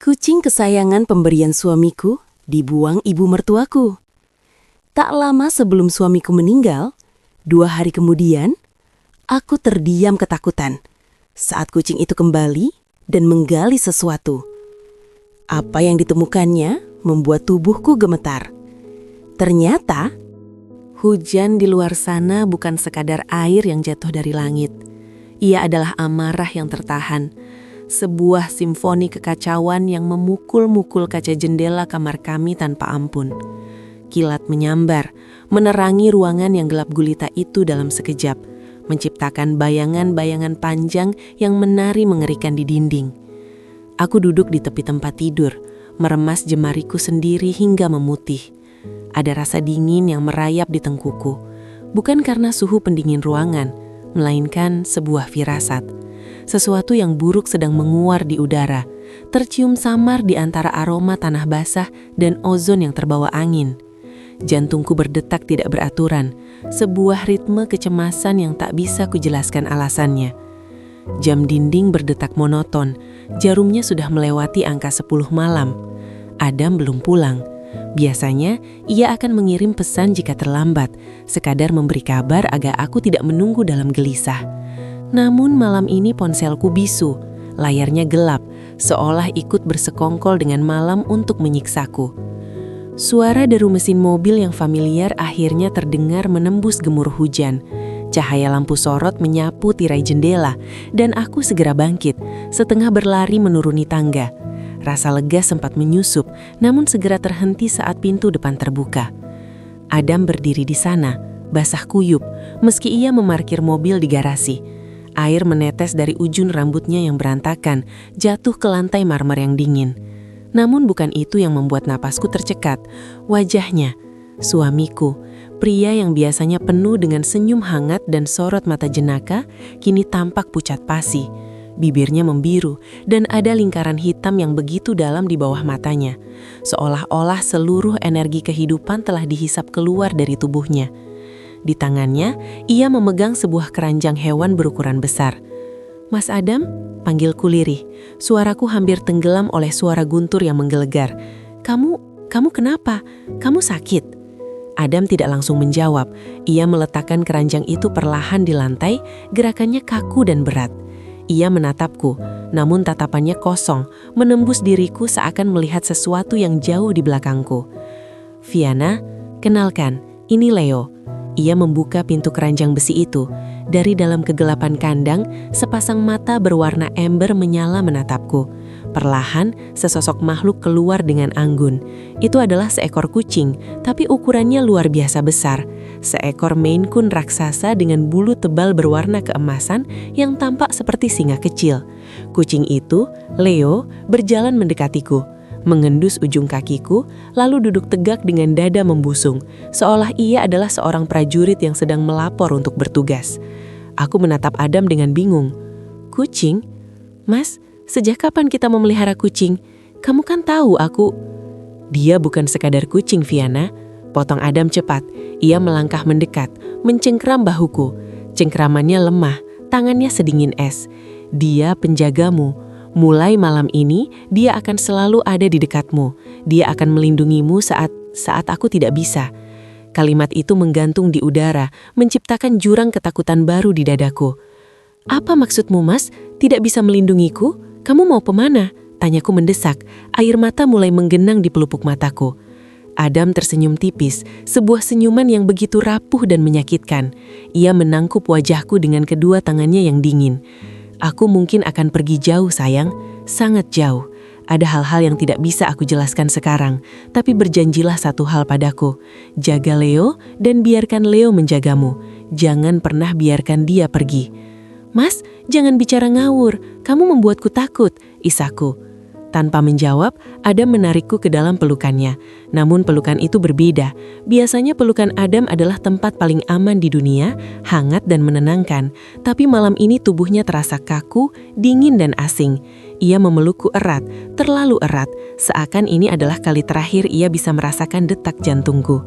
Kucing kesayangan pemberian suamiku dibuang ibu mertuaku. Tak lama sebelum suamiku meninggal, 2 hari kemudian, aku terdiam ketakutan saat kucing itu kembali dan menggali sesuatu. Apa yang ditemukannya membuat tubuhku gemetar. Ternyata, hujan di luar sana bukan sekadar air yang jatuh dari langit. Ia adalah amarah yang tertahan. Sebuah simfoni kekacauan yang memukul-mukul kaca jendela kamar kami tanpa ampun. Kilat menyambar, menerangi ruangan yang gelap gulita itu dalam sekejap, menciptakan bayangan-bayangan panjang yang menari mengerikan di dinding. Aku duduk di tepi tempat tidur, meremas jemariku sendiri hingga memutih. Ada rasa dingin yang merayap di tengkuku, bukan karena suhu pendingin ruangan, melainkan sebuah firasat. Sesuatu yang buruk sedang menguar di udara, tercium samar di antara aroma tanah basah dan ozon yang terbawa angin. Jantungku berdetak tidak beraturan, sebuah ritme kecemasan yang tak bisa kujelaskan alasannya. Jam dinding berdetak monoton, jarumnya sudah melewati angka 10 malam. Adam belum pulang. Biasanya, ia akan mengirim pesan jika terlambat, sekadar memberi kabar agar aku tidak menunggu dalam gelisah. Namun malam ini ponselku bisu, layarnya gelap, seolah ikut bersekongkol dengan malam untuk menyiksaku. Suara deru mesin mobil yang familiar akhirnya terdengar menembus gemur hujan. Cahaya lampu sorot menyapu tirai jendela, dan aku segera bangkit, setengah berlari menuruni tangga. Rasa lega sempat menyusup, namun segera terhenti saat pintu depan terbuka. Adam berdiri di sana, basah kuyup, meski ia memarkir mobil di garasi. Air menetes dari ujung rambutnya yang berantakan, jatuh ke lantai marmer yang dingin. Namun bukan itu yang membuat napasku tercekat. Wajahnya, suamiku, pria yang biasanya penuh dengan senyum hangat dan sorot mata jenaka, kini tampak pucat pasi. Bibirnya membiru dan ada lingkaran hitam yang begitu dalam di bawah matanya. Seolah-olah seluruh energi kehidupan telah dihisap keluar dari tubuhnya. Di tangannya, ia memegang sebuah keranjang hewan berukuran besar. "Mas Adam?" panggilku lirih. Suaraku hampir tenggelam oleh suara guntur yang menggelegar. Kamu kenapa? Kamu sakit?" Adam tidak langsung menjawab. Ia meletakkan keranjang itu perlahan di lantai, gerakannya kaku dan berat. Ia menatapku, namun tatapannya kosong, menembus diriku seakan melihat sesuatu yang jauh di belakangku. "Viana, kenalkan, ini Leo." Ia membuka pintu keranjang besi itu. Dari dalam kegelapan kandang, sepasang mata berwarna ember menyala menatapku. Perlahan, sesosok makhluk keluar dengan anggun. Itu adalah seekor kucing, tapi ukurannya luar biasa besar. Seekor Maine Coon raksasa dengan bulu tebal berwarna keemasan yang tampak seperti singa kecil. Kucing itu, Leo, berjalan mendekatiku, mengendus ujung kakiku, lalu duduk tegak dengan dada membusung, seolah ia adalah seorang prajurit yang sedang melapor untuk bertugas. Aku menatap Adam dengan bingung. "Kucing? Mas, sejak kapan kita memelihara kucing? Kamu kan tahu aku..." "Dia bukan sekadar kucing, Viana," potong Adam cepat. Ia melangkah mendekat, mencengkram bahuku. Cengkramannya lemah, tangannya sedingin es. "Dia penjagamu. Mulai malam ini, dia akan selalu ada di dekatmu. Dia akan melindungimu saat aku tidak bisa." Kalimat itu menggantung di udara, menciptakan jurang ketakutan baru di dadaku. "Apa maksudmu, Mas? Tidak bisa melindungiku? Kamu mau kemana?" Tanyaku mendesak. Air mata mulai menggenang di pelupuk mataku. Adam tersenyum tipis, sebuah senyuman yang begitu rapuh dan menyakitkan. Ia menangkup wajahku dengan kedua tangannya yang dingin. "Aku mungkin akan pergi jauh, sayang. Sangat jauh. Ada hal-hal yang tidak bisa aku jelaskan sekarang, tapi berjanjilah satu hal padaku. Jaga Leo dan biarkan Leo menjagamu. Jangan pernah biarkan dia pergi." "Mas, jangan bicara ngawur. Kamu membuatku takut," isahku. Tanpa menjawab, Adam menarikku ke dalam pelukannya. Namun pelukan itu berbeda. Biasanya pelukan Adam adalah tempat paling aman di dunia, hangat dan menenangkan. Tapi malam ini tubuhnya terasa kaku, dingin dan asing. Ia memelukku erat, terlalu erat, seakan ini adalah kali terakhir ia bisa merasakan detak jantungku.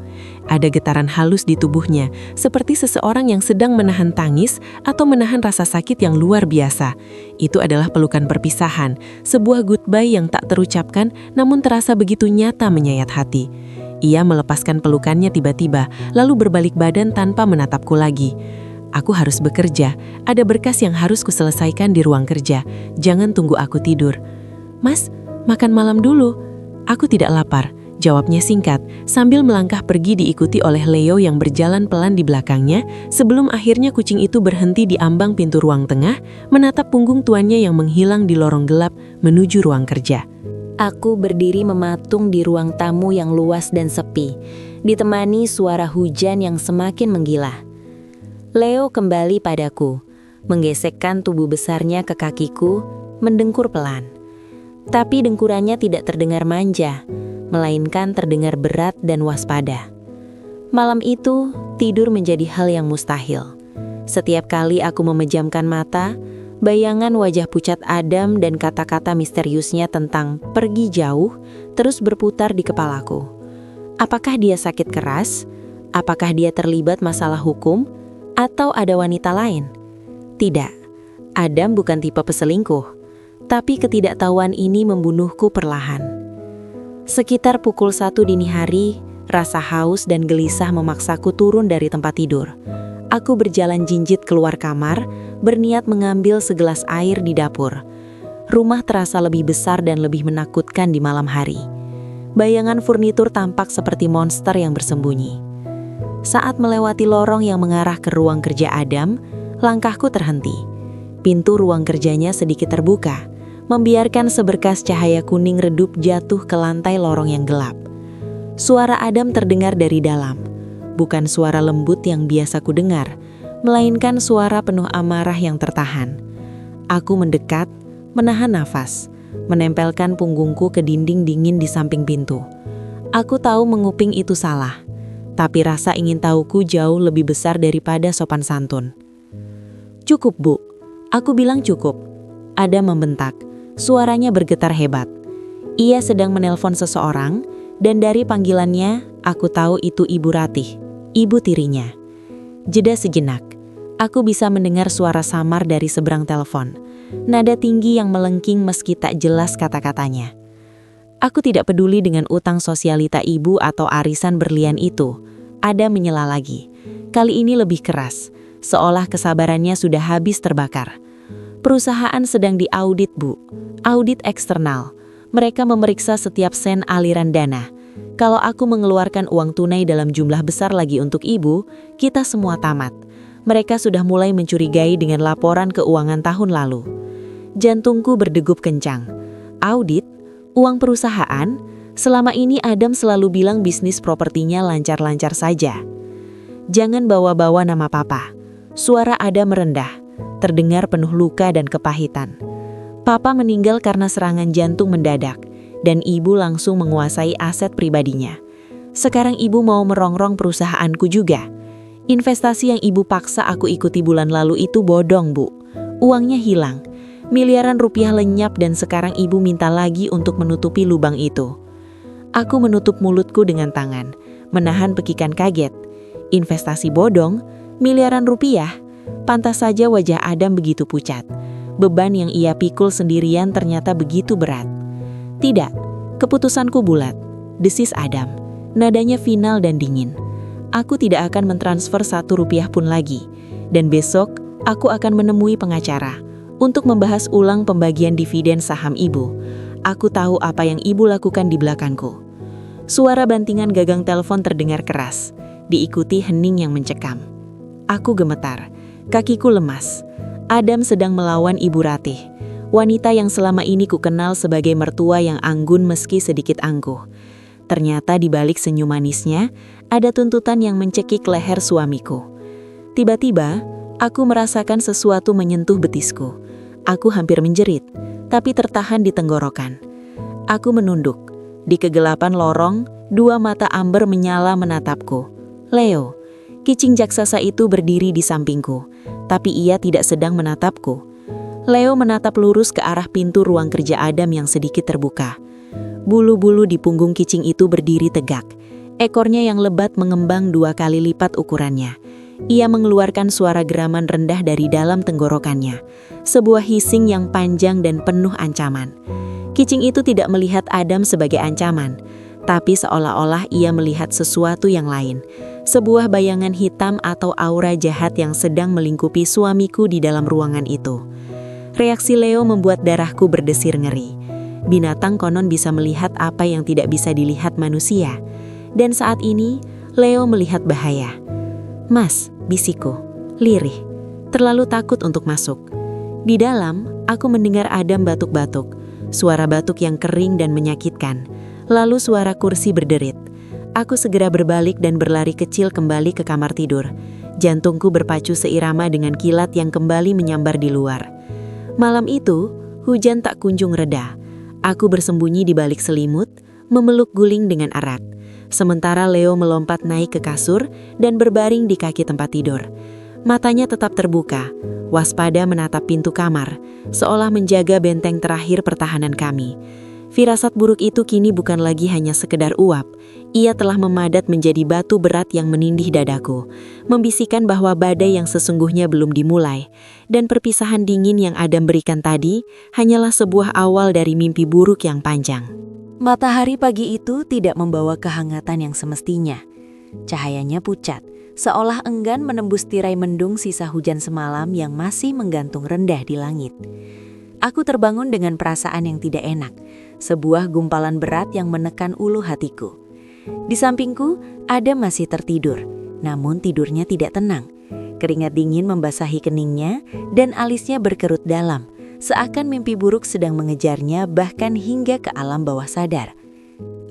Ada getaran halus di tubuhnya, seperti seseorang yang sedang menahan tangis atau menahan rasa sakit yang luar biasa. Itu adalah pelukan perpisahan, sebuah goodbye yang tak terucapkan namun terasa begitu nyata menyayat hati. Ia melepaskan pelukannya tiba-tiba, lalu berbalik badan tanpa menatapku lagi. Aku harus bekerja, ada berkas yang harus kuselesaikan di ruang kerja. Jangan tunggu aku tidur. Mas, makan malam dulu. Aku tidak lapar, jawabnya singkat, sambil melangkah pergi diikuti oleh Leo yang berjalan pelan di belakangnya, sebelum akhirnya kucing itu berhenti di ambang pintu ruang tengah, menatap punggung tuannya yang menghilang di lorong gelap menuju ruang kerja. Aku berdiri mematung di ruang tamu yang luas dan sepi, ditemani suara hujan yang semakin menggila. Leo kembali padaku, menggesekkan tubuh besarnya ke kakiku, mendengkur pelan. Tapi dengkurannya tidak terdengar manja, melainkan terdengar berat dan waspada. Malam itu, tidur menjadi hal yang mustahil. Setiap kali aku memejamkan mata, bayangan wajah pucat Adam dan kata-kata misteriusnya tentang pergi jauh terus berputar di kepalaku. Apakah dia sakit keras? Apakah dia terlibat masalah hukum? Atau ada wanita lain? Tidak, Adam bukan tipe peselingkuh, tapi ketidaktahuan ini membunuhku perlahan. Sekitar pukul 1 dini hari, rasa haus dan gelisah memaksaku turun dari tempat tidur. Aku berjalan jinjit keluar kamar, berniat mengambil segelas air di dapur. Rumah terasa lebih besar dan lebih menakutkan di malam hari. Bayangan furnitur tampak seperti monster yang bersembunyi. Saat melewati lorong yang mengarah ke ruang kerja Adam, langkahku terhenti. Pintu ruang kerjanya sedikit terbuka, membiarkan seberkas cahaya kuning redup jatuh ke lantai lorong yang gelap. Suara Adam terdengar dari dalam, bukan suara lembut yang biasa ku dengar, melainkan suara penuh amarah yang tertahan. Aku mendekat, menahan nafas, menempelkan punggungku ke dinding dingin di samping pintu. Aku tahu menguping itu salah. Tapi rasa ingin tahuku jauh lebih besar daripada sopan santun. Cukup, Bu. Aku bilang cukup. Ada membentak. Suaranya bergetar hebat. Ia sedang menelpon seseorang, dan dari panggilannya, aku tahu itu Ibu Ratih, ibu tirinya. Jeda sejenak. Aku bisa mendengar suara samar dari seberang telepon. Nada tinggi yang melengking meski tak jelas kata-katanya. Aku tidak peduli dengan utang sosialita ibu atau arisan berlian itu. Ada menyela lagi. Kali ini lebih keras, seolah kesabarannya sudah habis terbakar. Perusahaan sedang diaudit, Bu. Audit eksternal. Mereka memeriksa setiap sen aliran dana. Kalau aku mengeluarkan uang tunai dalam jumlah besar lagi untuk ibu, kita semua tamat. Mereka sudah mulai mencurigai dengan laporan keuangan tahun lalu. Jantungku berdegup kencang. Audit? Uang perusahaan? Selama ini Adam selalu bilang bisnis propertinya lancar-lancar saja. Jangan bawa-bawa nama papa. Suara Adam merendah, terdengar penuh luka dan kepahitan. Papa meninggal karena serangan jantung mendadak, dan ibu langsung menguasai aset pribadinya. Sekarang ibu mau merongrong perusahaanku juga. Investasi yang ibu paksa aku ikuti bulan lalu itu bodong, Bu. Uangnya hilang. Miliaran rupiah lenyap dan sekarang ibu minta lagi untuk menutupi lubang itu. Aku menutup mulutku dengan tangan, menahan pekikan kaget. Investasi bodong, miliaran rupiah. Pantas saja wajah Adam begitu pucat. Beban yang ia pikul sendirian ternyata begitu berat. Tidak, keputusanku bulat. Desis Adam. Nadanya final dan dingin. Aku tidak akan mentransfer 1 rupiah pun lagi. Dan besok, aku akan menemui pengacara untuk membahas ulang pembagian dividen saham ibu. Aku tahu apa yang ibu lakukan di belakangku. Suara bantingan gagang telepon terdengar keras, diikuti hening yang mencekam. Aku gemetar, kakiku lemas. Adam sedang melawan Ibu Ratih, wanita yang selama ini kukenal sebagai mertua yang anggun meski sedikit angkuh. Ternyata di balik senyum manisnya, ada tuntutan yang mencekik leher suamiku. Tiba-tiba, aku merasakan sesuatu menyentuh betisku. Aku hampir menjerit, tapi tertahan di tenggorokan. Aku menunduk. Di kegelapan lorong, 2 mata amber menyala menatapku. Leo, kicing jaksasa itu berdiri di sampingku, tapi ia tidak sedang menatapku. Leo menatap lurus ke arah pintu ruang kerja Adam yang sedikit terbuka. Bulu-bulu di punggung Kicing itu berdiri tegak. Ekornya yang lebat mengembang 2 kali lipat ukurannya. Ia mengeluarkan suara geraman rendah dari dalam tenggorokannya. Sebuah hissing yang panjang dan penuh ancaman. Kicing itu tidak melihat Adam sebagai ancaman, tapi seolah-olah ia melihat sesuatu yang lain. Sebuah bayangan hitam atau aura jahat yang sedang melingkupi suamiku di dalam ruangan itu. Reaksi Leo membuat darahku berdesir ngeri. Binatang konon bisa melihat apa yang tidak bisa dilihat manusia. Dan saat ini, Leo melihat bahaya. "Mas," bisikku, lirih, terlalu takut untuk masuk. Di dalam, aku mendengar Adam batuk-batuk. Suara batuk yang kering dan menyakitkan. Lalu suara kursi berderit. Aku segera berbalik dan berlari kecil kembali ke kamar tidur. Jantungku berpacu seirama dengan kilat yang kembali menyambar di luar. Malam itu, hujan tak kunjung reda. Aku bersembunyi di balik selimut, memeluk guling dengan erat. Sementara Leo melompat naik ke kasur dan berbaring di kaki tempat tidur. Matanya tetap terbuka, waspada menatap pintu kamar, seolah menjaga benteng terakhir pertahanan kami. Firasat buruk itu kini bukan lagi hanya sekedar uap. Ia telah memadat menjadi batu berat yang menindih dadaku, membisikkan bahwa badai yang sesungguhnya belum dimulai, dan perpisahan dingin yang Adam berikan tadi hanyalah sebuah awal dari mimpi buruk yang panjang. Matahari pagi itu tidak membawa kehangatan yang semestinya. Cahayanya pucat, seolah enggan menembus tirai mendung sisa hujan semalam yang masih menggantung rendah di langit. Aku terbangun dengan perasaan yang tidak enak, sebuah gumpalan berat yang menekan ulu hatiku. Di sampingku, Adam masih tertidur, namun tidurnya tidak tenang. Keringat dingin membasahi keningnya dan alisnya berkerut dalam, seakan mimpi buruk sedang mengejarnya bahkan hingga ke alam bawah sadar.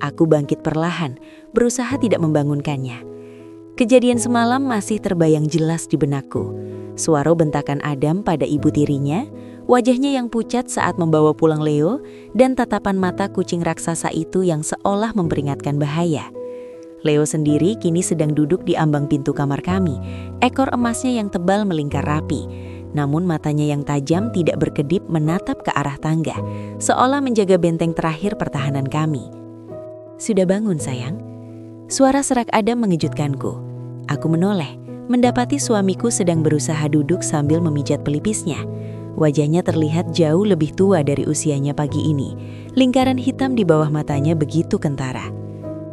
Aku bangkit perlahan, berusaha tidak membangunkannya. Kejadian semalam masih terbayang jelas di benakku. Suara bentakan Adam pada ibu tirinya, wajahnya yang pucat saat membawa pulang Leo, dan tatapan mata kucing raksasa itu yang seolah memperingatkan bahaya. Leo sendiri kini sedang duduk di ambang pintu kamar kami, ekor emasnya yang tebal melingkar rapi. Namun matanya yang tajam tidak berkedip menatap ke arah tangga, seolah menjaga benteng terakhir pertahanan kami. "Sudah bangun, sayang?" Suara serak Adam mengejutkanku. Aku menoleh, mendapati suamiku sedang berusaha duduk sambil memijat pelipisnya. Wajahnya terlihat jauh lebih tua dari usianya pagi ini. Lingkaran hitam di bawah matanya begitu kentara.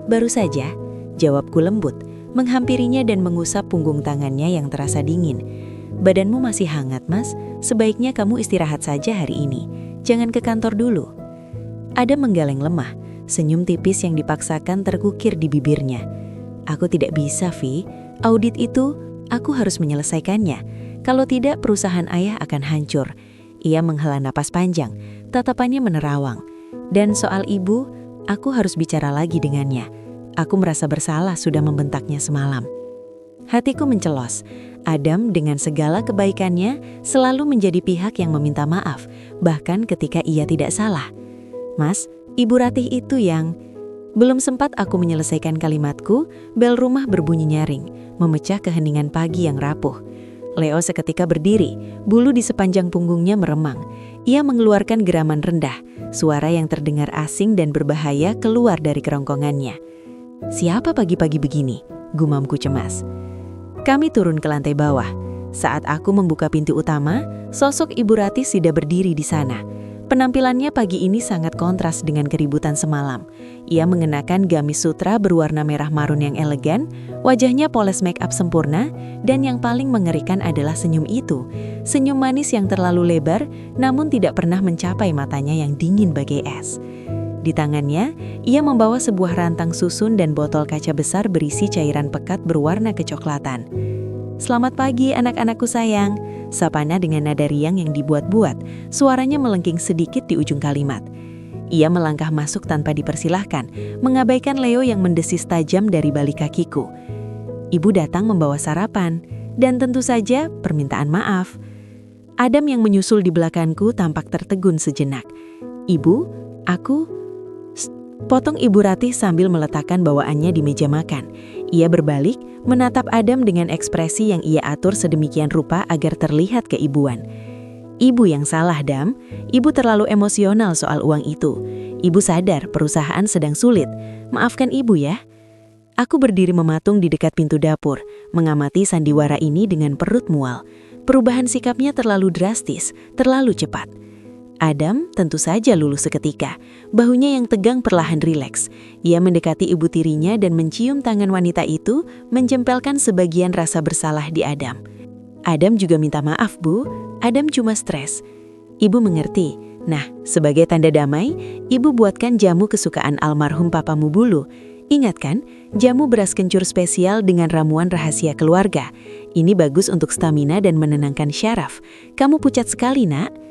"Baru saja," jawabku lembut, menghampirinya dan mengusap punggung tangannya yang terasa dingin. "Badanmu masih hangat, Mas. Sebaiknya kamu istirahat saja hari ini. Jangan ke kantor dulu." Adam menggeleng lemah, senyum tipis yang dipaksakan terkukir di bibirnya. "Aku tidak bisa, Vi. Audit itu, aku harus menyelesaikannya. Kalau tidak, perusahaan ayah akan hancur." Ia menghela napas panjang, tatapannya menerawang. "Dan soal ibu, aku harus bicara lagi dengannya. Aku merasa bersalah sudah membentaknya semalam." Hatiku mencelos. Adam dengan segala kebaikannya selalu menjadi pihak yang meminta maaf, bahkan ketika ia tidak salah. "Mas, Ibu Ratih itu yang..." Belum sempat aku menyelesaikan kalimatku, bel rumah berbunyi nyaring, memecah keheningan pagi yang rapuh. Leo seketika berdiri, bulu di sepanjang punggungnya meremang. Ia mengeluarkan geraman rendah, suara yang terdengar asing dan berbahaya keluar dari kerongkongannya. "Siapa pagi-pagi begini?" gumamku cemas. Kami turun ke lantai bawah. Saat aku membuka pintu utama, sosok Ibu Ratih sudah berdiri di sana. Penampilannya pagi ini sangat kontras dengan keributan semalam. Ia mengenakan gamis sutra berwarna merah marun yang elegan, wajahnya poles make up sempurna, dan yang paling mengerikan adalah senyum itu. Senyum manis yang terlalu lebar, namun tidak pernah mencapai matanya yang dingin bagai es. Di tangannya, ia membawa sebuah rantang susun dan botol kaca besar berisi cairan pekat berwarna kecoklatan. "Selamat pagi anak-anakku sayang," sapanya dengan nada riang yang dibuat-buat, suaranya melengking sedikit di ujung kalimat. Ia melangkah masuk tanpa dipersilahkan, mengabaikan Leo yang mendesis tajam dari balik kakiku. Ibu datang membawa sarapan, dan tentu saja permintaan maaf. Adam yang menyusul di belakangku tampak tertegun sejenak. "Ibu, aku..." Potong Ibu Ratih sambil meletakkan bawaannya di meja makan. Ia berbalik, menatap Adam dengan ekspresi yang ia atur sedemikian rupa agar terlihat keibuan. Ibu yang salah, Dam. Ibu terlalu emosional soal uang itu. Ibu sadar perusahaan sedang sulit. Maafkan ibu ya. Aku berdiri mematung di dekat pintu dapur, mengamati sandiwara ini dengan perut mual. Perubahan sikapnya terlalu drastis, terlalu cepat. Adam tentu saja luluh seketika. Bahunya yang tegang perlahan rileks. Ia mendekati ibu tirinya dan mencium tangan wanita itu, menjempelkan sebagian rasa bersalah di Adam. Adam juga minta maaf, Bu. Adam cuma stres. Ibu mengerti. Nah, sebagai tanda damai, ibu buatkan jamu kesukaan almarhum papamu Bulu. Ingat kan, jamu beras kencur spesial dengan ramuan rahasia keluarga. Ini bagus untuk stamina dan menenangkan syaraf. Kamu pucat sekali, Nak.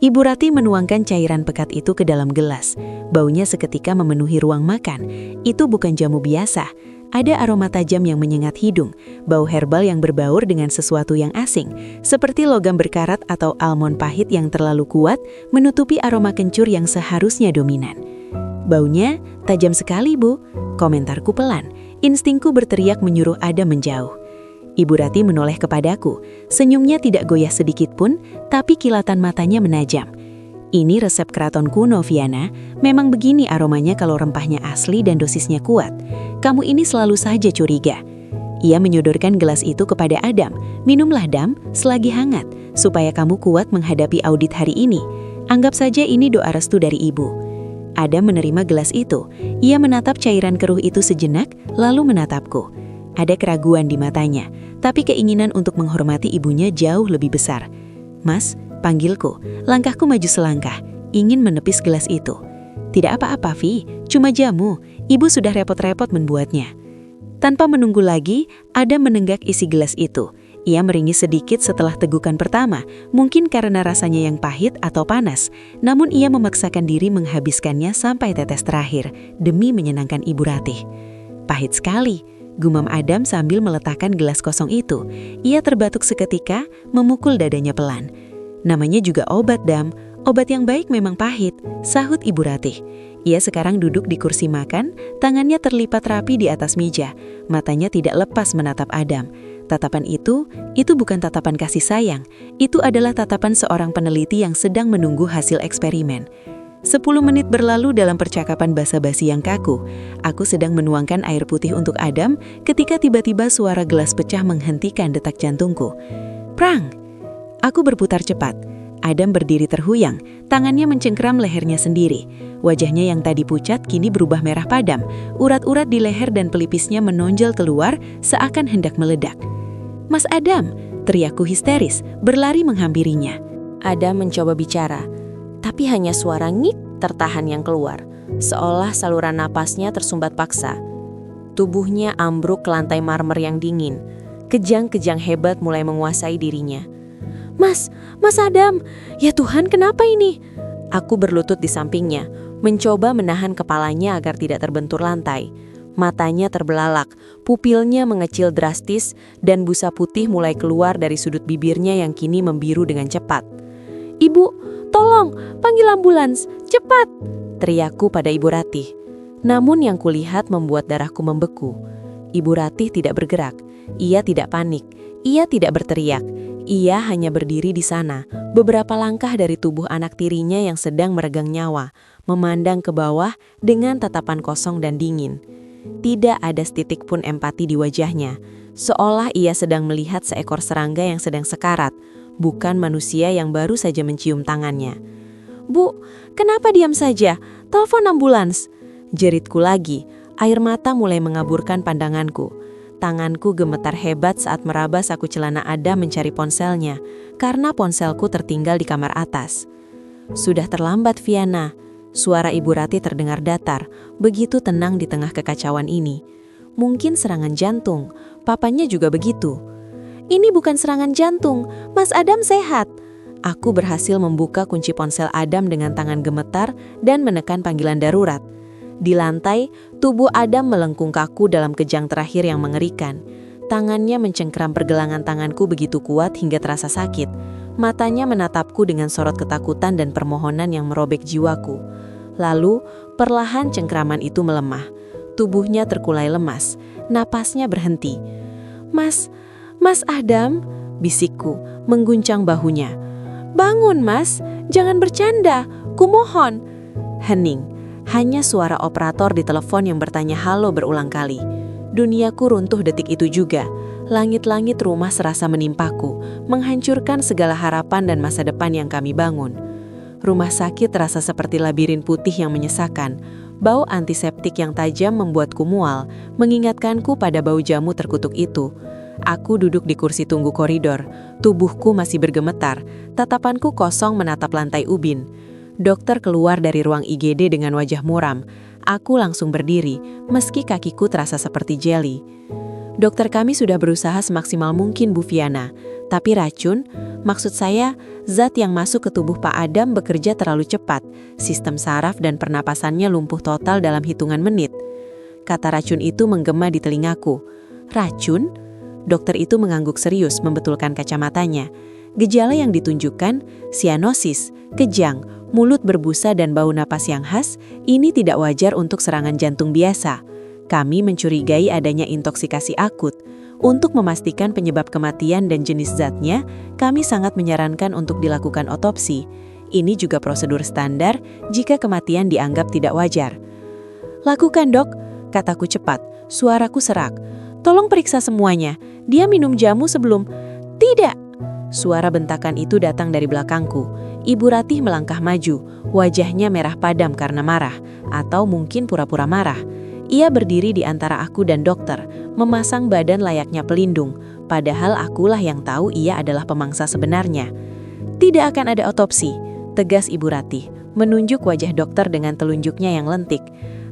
Ibu Rati menuangkan cairan pekat itu ke dalam gelas. Baunya seketika memenuhi ruang makan. Itu bukan jamu biasa. Ada aroma tajam yang menyengat hidung, bau herbal yang berbaur dengan sesuatu yang asing, seperti logam berkarat atau almond pahit yang terlalu kuat menutupi aroma kencur yang seharusnya dominan. Baunya tajam sekali, Bu. Komentarku pelan. Instingku berteriak menyuruh Adam menjauh. Ibu Rati menoleh kepadaku. Senyumnya tidak goyah sedikit pun, tapi kilatan matanya menajam. Ini resep keraton kuno, Viana. Memang begini aromanya kalau rempahnya asli dan dosisnya kuat. Kamu ini selalu saja curiga. Ia menyodorkan gelas itu kepada Adam. Minumlah, Dam, selagi hangat, supaya kamu kuat menghadapi audit hari ini. Anggap saja ini doa restu dari ibu. Adam menerima gelas itu. Ia menatap cairan keruh itu sejenak, lalu menatapku. Ada keraguan di matanya, tapi keinginan untuk menghormati ibunya jauh lebih besar. Mas, panggilku. Langkahku maju selangkah, ingin menepis gelas itu. Tidak apa-apa, Vi, cuma jamu. Ibu sudah repot-repot membuatnya. Tanpa menunggu lagi, Adam menenggak isi gelas itu. Ia meringis sedikit setelah tegukan pertama, mungkin karena rasanya yang pahit atau panas. Namun ia memaksakan diri menghabiskannya sampai tetes terakhir, demi menyenangkan Ibu Ratih. Pahit sekali, gumam Adam sambil meletakkan gelas kosong itu. Ia terbatuk seketika, memukul dadanya pelan. Namanya juga obat, Dam. Obat yang baik memang pahit, sahut Ibu Ratih. Ia sekarang duduk di kursi makan, tangannya terlipat rapi di atas meja. Matanya tidak lepas menatap Adam. Tatapan itu bukan tatapan kasih sayang. Itu adalah tatapan seorang peneliti yang sedang menunggu hasil eksperimen. 10 menit berlalu dalam percakapan basa-basi yang kaku. Aku sedang menuangkan air putih untuk Adam ketika tiba-tiba suara gelas pecah menghentikan detak jantungku. Prang! Aku berputar cepat. Adam berdiri terhuyang, tangannya mencengkeram lehernya sendiri. Wajahnya yang tadi pucat kini berubah merah padam. Urat-urat di leher dan pelipisnya menonjol keluar seakan hendak meledak. Mas Adam, teriakku histeris, berlari menghampirinya. Adam mencoba bicara, tapi hanya suara ngik tertahan yang keluar, seolah saluran napasnya tersumbat paksa. Tubuhnya ambruk ke lantai marmer yang dingin. Kejang-kejang hebat mulai menguasai dirinya. Mas Adam, ya Tuhan, kenapa ini? Aku berlutut di sampingnya, mencoba menahan kepalanya agar tidak terbentur lantai. Matanya terbelalak, pupilnya mengecil drastis, dan busa putih mulai keluar dari sudut bibirnya yang kini membiru dengan cepat. Ibu, tolong, panggil ambulans, cepat! Teriakku pada Ibu Ratih. Namun yang kulihat membuat darahku membeku. Ibu Ratih tidak bergerak, ia tidak panik, ia tidak berteriak. Ia hanya berdiri di sana, beberapa langkah dari tubuh anak tirinya yang sedang meregang nyawa, memandang ke bawah dengan tatapan kosong dan dingin. Tidak ada setitik pun empati di wajahnya, seolah ia sedang melihat seekor serangga yang sedang sekarat, bukan manusia yang baru saja mencium tangannya. Bu, kenapa diam saja? Telepon ambulans! Jeritku lagi, air mata mulai mengaburkan pandanganku. Tanganku gemetar hebat saat meraba saku celana Adam mencari ponselnya, karena ponselku tertinggal di kamar atas. Sudah terlambat, Viana. Suara Ibu Ratih terdengar datar, begitu tenang di tengah kekacauan ini. Mungkin serangan jantung, papanya juga begitu. Ini bukan serangan jantung, Mas Adam sehat. Aku berhasil membuka kunci ponsel Adam dengan tangan gemetar dan menekan panggilan darurat. Di lantai, tubuh Adam melengkung kaku dalam kejang terakhir yang mengerikan. Tangannya mencengkeram pergelangan tanganku begitu kuat hingga terasa sakit. Matanya menatapku dengan sorot ketakutan dan permohonan yang merobek jiwaku. Lalu, perlahan cengkeraman itu melemah. Tubuhnya terkulai lemas, napasnya berhenti. Mas Adam, bisikku, mengguncang bahunya. "Bangun, Mas, jangan bercanda, kumohon." Hening, hanya suara operator di telepon yang bertanya halo berulang kali. Duniaku runtuh detik itu juga. Langit-langit rumah serasa menimpaku, menghancurkan segala harapan dan masa depan yang kami bangun. Rumah sakit terasa seperti labirin putih yang menyesakan. Bau antiseptik yang tajam membuatku mual, mengingatkanku pada bau jamu terkutuk itu. Aku duduk di kursi tunggu koridor, tubuhku masih bergemetar, tatapanku kosong menatap lantai ubin. Dokter keluar dari ruang IGD dengan wajah muram. Aku langsung berdiri, meski kakiku terasa seperti jeli. "Dokter kami sudah berusaha semaksimal mungkin, Bu Viana. Tapi racun, maksud saya, zat yang masuk ke tubuh Pak Adam bekerja terlalu cepat. Sistem saraf dan pernapasannya lumpuh total dalam hitungan menit." Kata racun itu menggema di telingaku. "Racun?" Dokter itu mengangguk serius membetulkan kacamatanya. Gejala yang ditunjukkan, sianosis, kejang, mulut berbusa dan bau napas yang khas, ini tidak wajar untuk serangan jantung biasa. Kami mencurigai adanya intoksikasi akut. Untuk memastikan penyebab kematian dan jenis zatnya, kami sangat menyarankan untuk dilakukan otopsi. Ini juga prosedur standar jika kematian dianggap tidak wajar. "Lakukan, Dok," kataku cepat, suaraku serak. "Tolong periksa semuanya. Dia minum jamu sebelum..." "Tidak!" Suara bentakan itu datang dari belakangku. Ibu Ratih melangkah maju, wajahnya merah padam karena marah, atau mungkin pura-pura marah. Ia berdiri di antara aku dan dokter, memasang badan layaknya pelindung, padahal akulah yang tahu ia adalah pemangsa sebenarnya. "Tidak akan ada otopsi," tegas Ibu Ratih, menunjuk wajah dokter dengan telunjuknya yang lentik.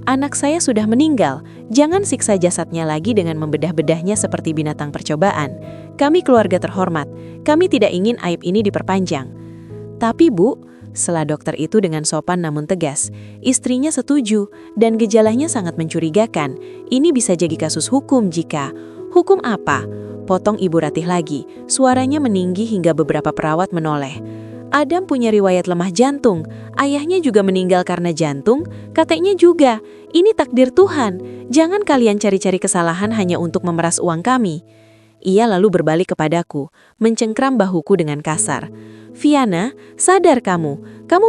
"Anak saya sudah meninggal, jangan siksa jasadnya lagi dengan membedah-bedahnya seperti binatang percobaan. Kami keluarga terhormat, kami tidak ingin aib ini diperpanjang." "Tapi Bu," sela dokter itu dengan sopan namun tegas, "istrinya setuju dan gejalanya sangat mencurigakan. Ini bisa jadi kasus hukum jika..." "Hukum apa?" potong Ibu Ratih lagi, suaranya meninggi hingga beberapa perawat menoleh. "Adam punya riwayat lemah jantung, ayahnya juga meninggal karena jantung, kakeknya juga. Ini takdir Tuhan, jangan kalian cari-cari kesalahan hanya untuk memeras uang kami." Ia lalu berbalik kepadaku, mencengkram bahuku dengan kasar. "Viana, sadar kamu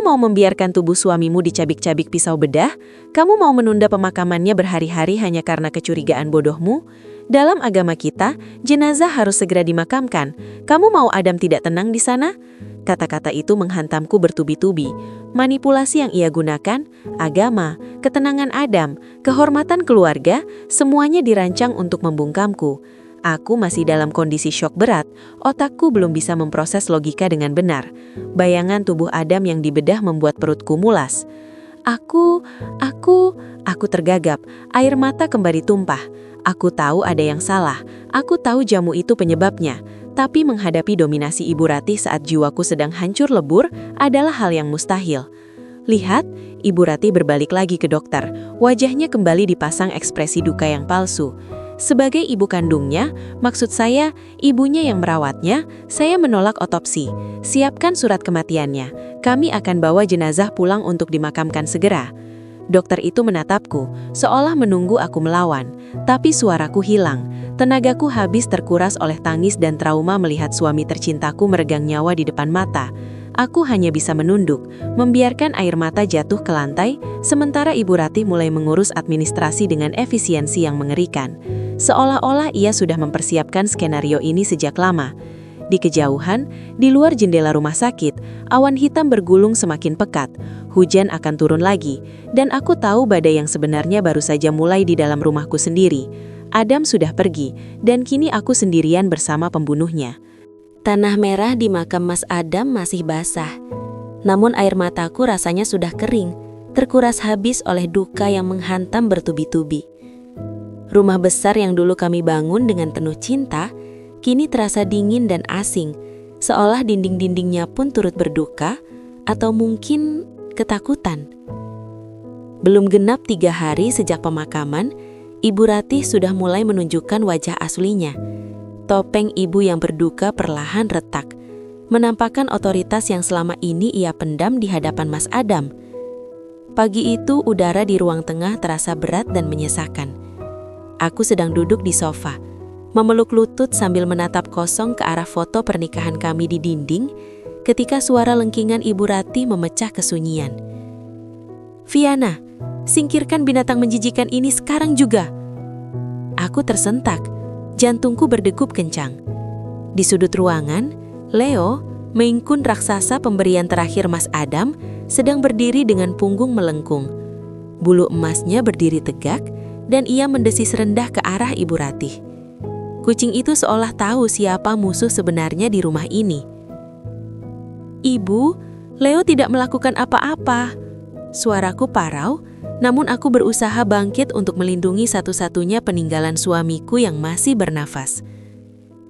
mau membiarkan tubuh suamimu dicabik-cabik pisau bedah? Kamu mau menunda pemakamannya berhari-hari hanya karena kecurigaan bodohmu? Dalam agama kita, jenazah harus segera dimakamkan. Kamu mau Adam tidak tenang di sana?" Kata-kata itu menghantamku bertubi-tubi. Manipulasi yang ia gunakan, agama, ketenangan Adam, kehormatan keluarga, semuanya dirancang untuk membungkamku. Aku masih dalam kondisi syok berat, otakku belum bisa memproses logika dengan benar. Bayangan tubuh Adam yang dibedah membuat perutku mulas. Aku tergagap, air mata kembali tumpah. Aku tahu ada yang salah, aku tahu jamu itu penyebabnya. Tapi menghadapi dominasi Ibu Ratih saat jiwaku sedang hancur lebur adalah hal yang mustahil. "Lihat," Ibu Ratih berbalik lagi ke dokter, wajahnya kembali dipasang ekspresi duka yang palsu. "Sebagai ibu kandungnya, maksud saya, ibunya yang merawatnya, saya menolak otopsi. Siapkan surat kematiannya. Kami akan bawa jenazah pulang untuk dimakamkan segera." Dokter itu menatapku, seolah menunggu aku melawan. Tapi suaraku hilang. Tenagaku habis terkuras oleh tangis dan trauma melihat suami tercintaku meregang nyawa di depan mata. Aku hanya bisa menunduk, membiarkan air mata jatuh ke lantai, sementara Ibu Ratih mulai mengurus administrasi dengan efisiensi yang mengerikan. Seolah-olah ia sudah mempersiapkan skenario ini sejak lama. Di kejauhan, di luar jendela rumah sakit, awan hitam bergulung semakin pekat. Hujan akan turun lagi, dan aku tahu badai yang sebenarnya baru saja mulai di dalam rumahku sendiri. Adam sudah pergi, dan kini aku sendirian bersama pembunuhnya. Tanah merah di makam Mas Adam masih basah. Namun air mataku rasanya sudah kering, terkuras habis oleh duka yang menghantam bertubi-tubi. Rumah besar yang dulu kami bangun dengan penuh cinta, kini terasa dingin dan asing, seolah dinding-dindingnya pun turut berduka, atau mungkin ketakutan. Belum genap 3 hari sejak pemakaman, Ibu Ratih sudah mulai menunjukkan wajah aslinya. Topeng ibu yang berduka perlahan retak, menampakkan otoritas yang selama ini ia pendam di hadapan Mas Adam. Pagi itu udara di ruang tengah terasa berat dan menyesakan. Aku sedang duduk di sofa, memeluk lutut sambil menatap kosong ke arah foto pernikahan kami di dinding, ketika suara lengkingan Ibu Ratih memecah kesunyian. "Viana, singkirkan binatang menjijikan ini sekarang juga." Aku tersentak, jantungku berdegup kencang. Di sudut ruangan, Leo, Maine-Coon raksasa pemberian terakhir Mas Adam, sedang berdiri dengan punggung melengkung. Bulu emasnya berdiri tegak, dan ia mendesis rendah ke arah Ibu Ratih. Kucing itu seolah tahu siapa musuh sebenarnya di rumah ini. "Ibu, Leo tidak melakukan apa-apa." Suaraku parau, namun aku berusaha bangkit untuk melindungi satu-satunya peninggalan suamiku yang masih bernafas.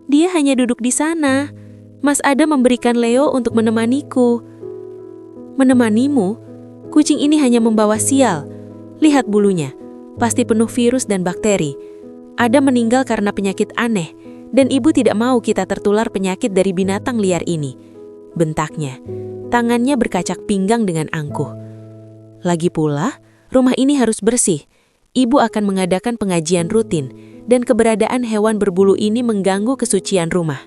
"Dia hanya duduk di sana. Mas Adam memberikan Leo untuk menemaniku." "Menemanimu? Kucing ini hanya membawa sial. Lihat bulunya, pasti penuh virus dan bakteri. Adam meninggal karena penyakit aneh, dan ibu tidak mau kita tertular penyakit dari binatang liar ini," bentaknya. Tangannya berkacak pinggang dengan angkuh. "Lagi pula, rumah ini harus bersih. Ibu akan mengadakan pengajian rutin, dan keberadaan hewan berbulu ini mengganggu kesucian rumah."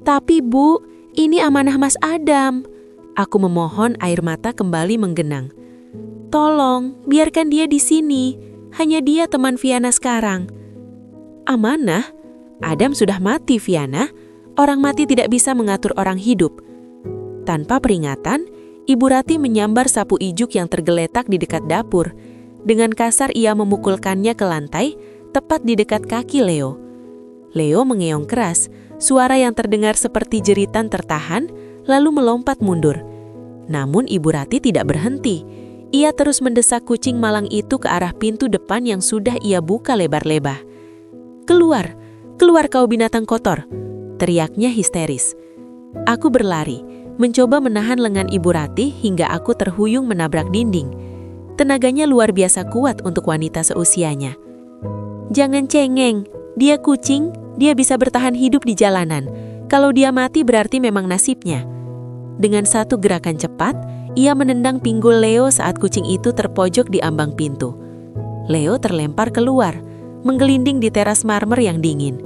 "Tapi Bu, ini amanah Mas Adam." Aku memohon, air mata kembali menggenang. "Tolong, biarkan dia di sini. Hanya dia teman Viana sekarang." "Amanah? Adam sudah mati, Viana. Orang mati tidak bisa mengatur orang hidup." Tanpa peringatan, Ibu Ratih menyambar sapu ijuk yang tergeletak di dekat dapur. Dengan kasar ia memukulkannya ke lantai, tepat di dekat kaki Leo. Leo mengeong keras, suara yang terdengar seperti jeritan tertahan, lalu melompat mundur. Namun Ibu Ratih tidak berhenti. Ia terus mendesak kucing malang itu ke arah pintu depan yang sudah ia buka lebar-lebar. "Keluar, keluar kau binatang kotor!" teriaknya histeris. Aku berlari, mencoba menahan lengan Ibu Ratih hingga aku terhuyung menabrak dinding. Tenaganya luar biasa kuat untuk wanita seusianya. "Jangan cengeng, dia kucing, dia bisa bertahan hidup di jalanan. Kalau dia mati berarti memang nasibnya." Dengan satu gerakan cepat, ia menendang pinggul Leo saat kucing itu terpojok di ambang pintu. Leo terlempar keluar, menggelinding di teras marmer yang dingin.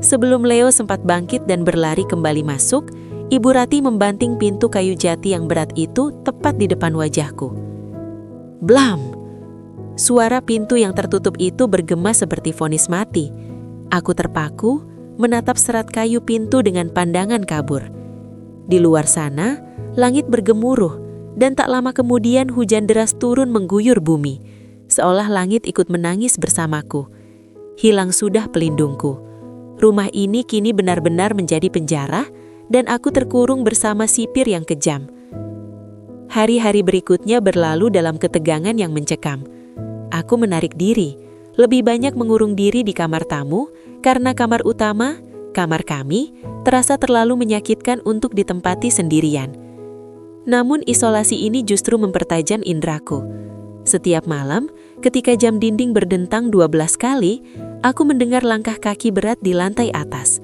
Sebelum Leo sempat bangkit dan berlari kembali masuk, Ibu Ratih membanting pintu kayu jati yang berat itu tepat di depan wajahku. Blam! Suara pintu yang tertutup itu bergema seperti vonis mati. Aku terpaku, menatap serat kayu pintu dengan pandangan kabur. Di luar sana, langit bergemuruh, dan tak lama kemudian hujan deras turun mengguyur bumi, seolah langit ikut menangis bersamaku. Hilang sudah pelindungku. Rumah ini kini benar-benar menjadi penjara, dan aku terkurung bersama sipir yang kejam. Hari-hari berikutnya berlalu dalam ketegangan yang mencekam. Aku menarik diri, lebih banyak mengurung diri di kamar tamu, karena kamar utama, kamar kami, terasa terlalu menyakitkan untuk ditempati sendirian. Namun isolasi ini justru mempertajam indraku. Setiap malam, ketika jam dinding berdentang 12 kali, aku mendengar langkah kaki berat di lantai atas.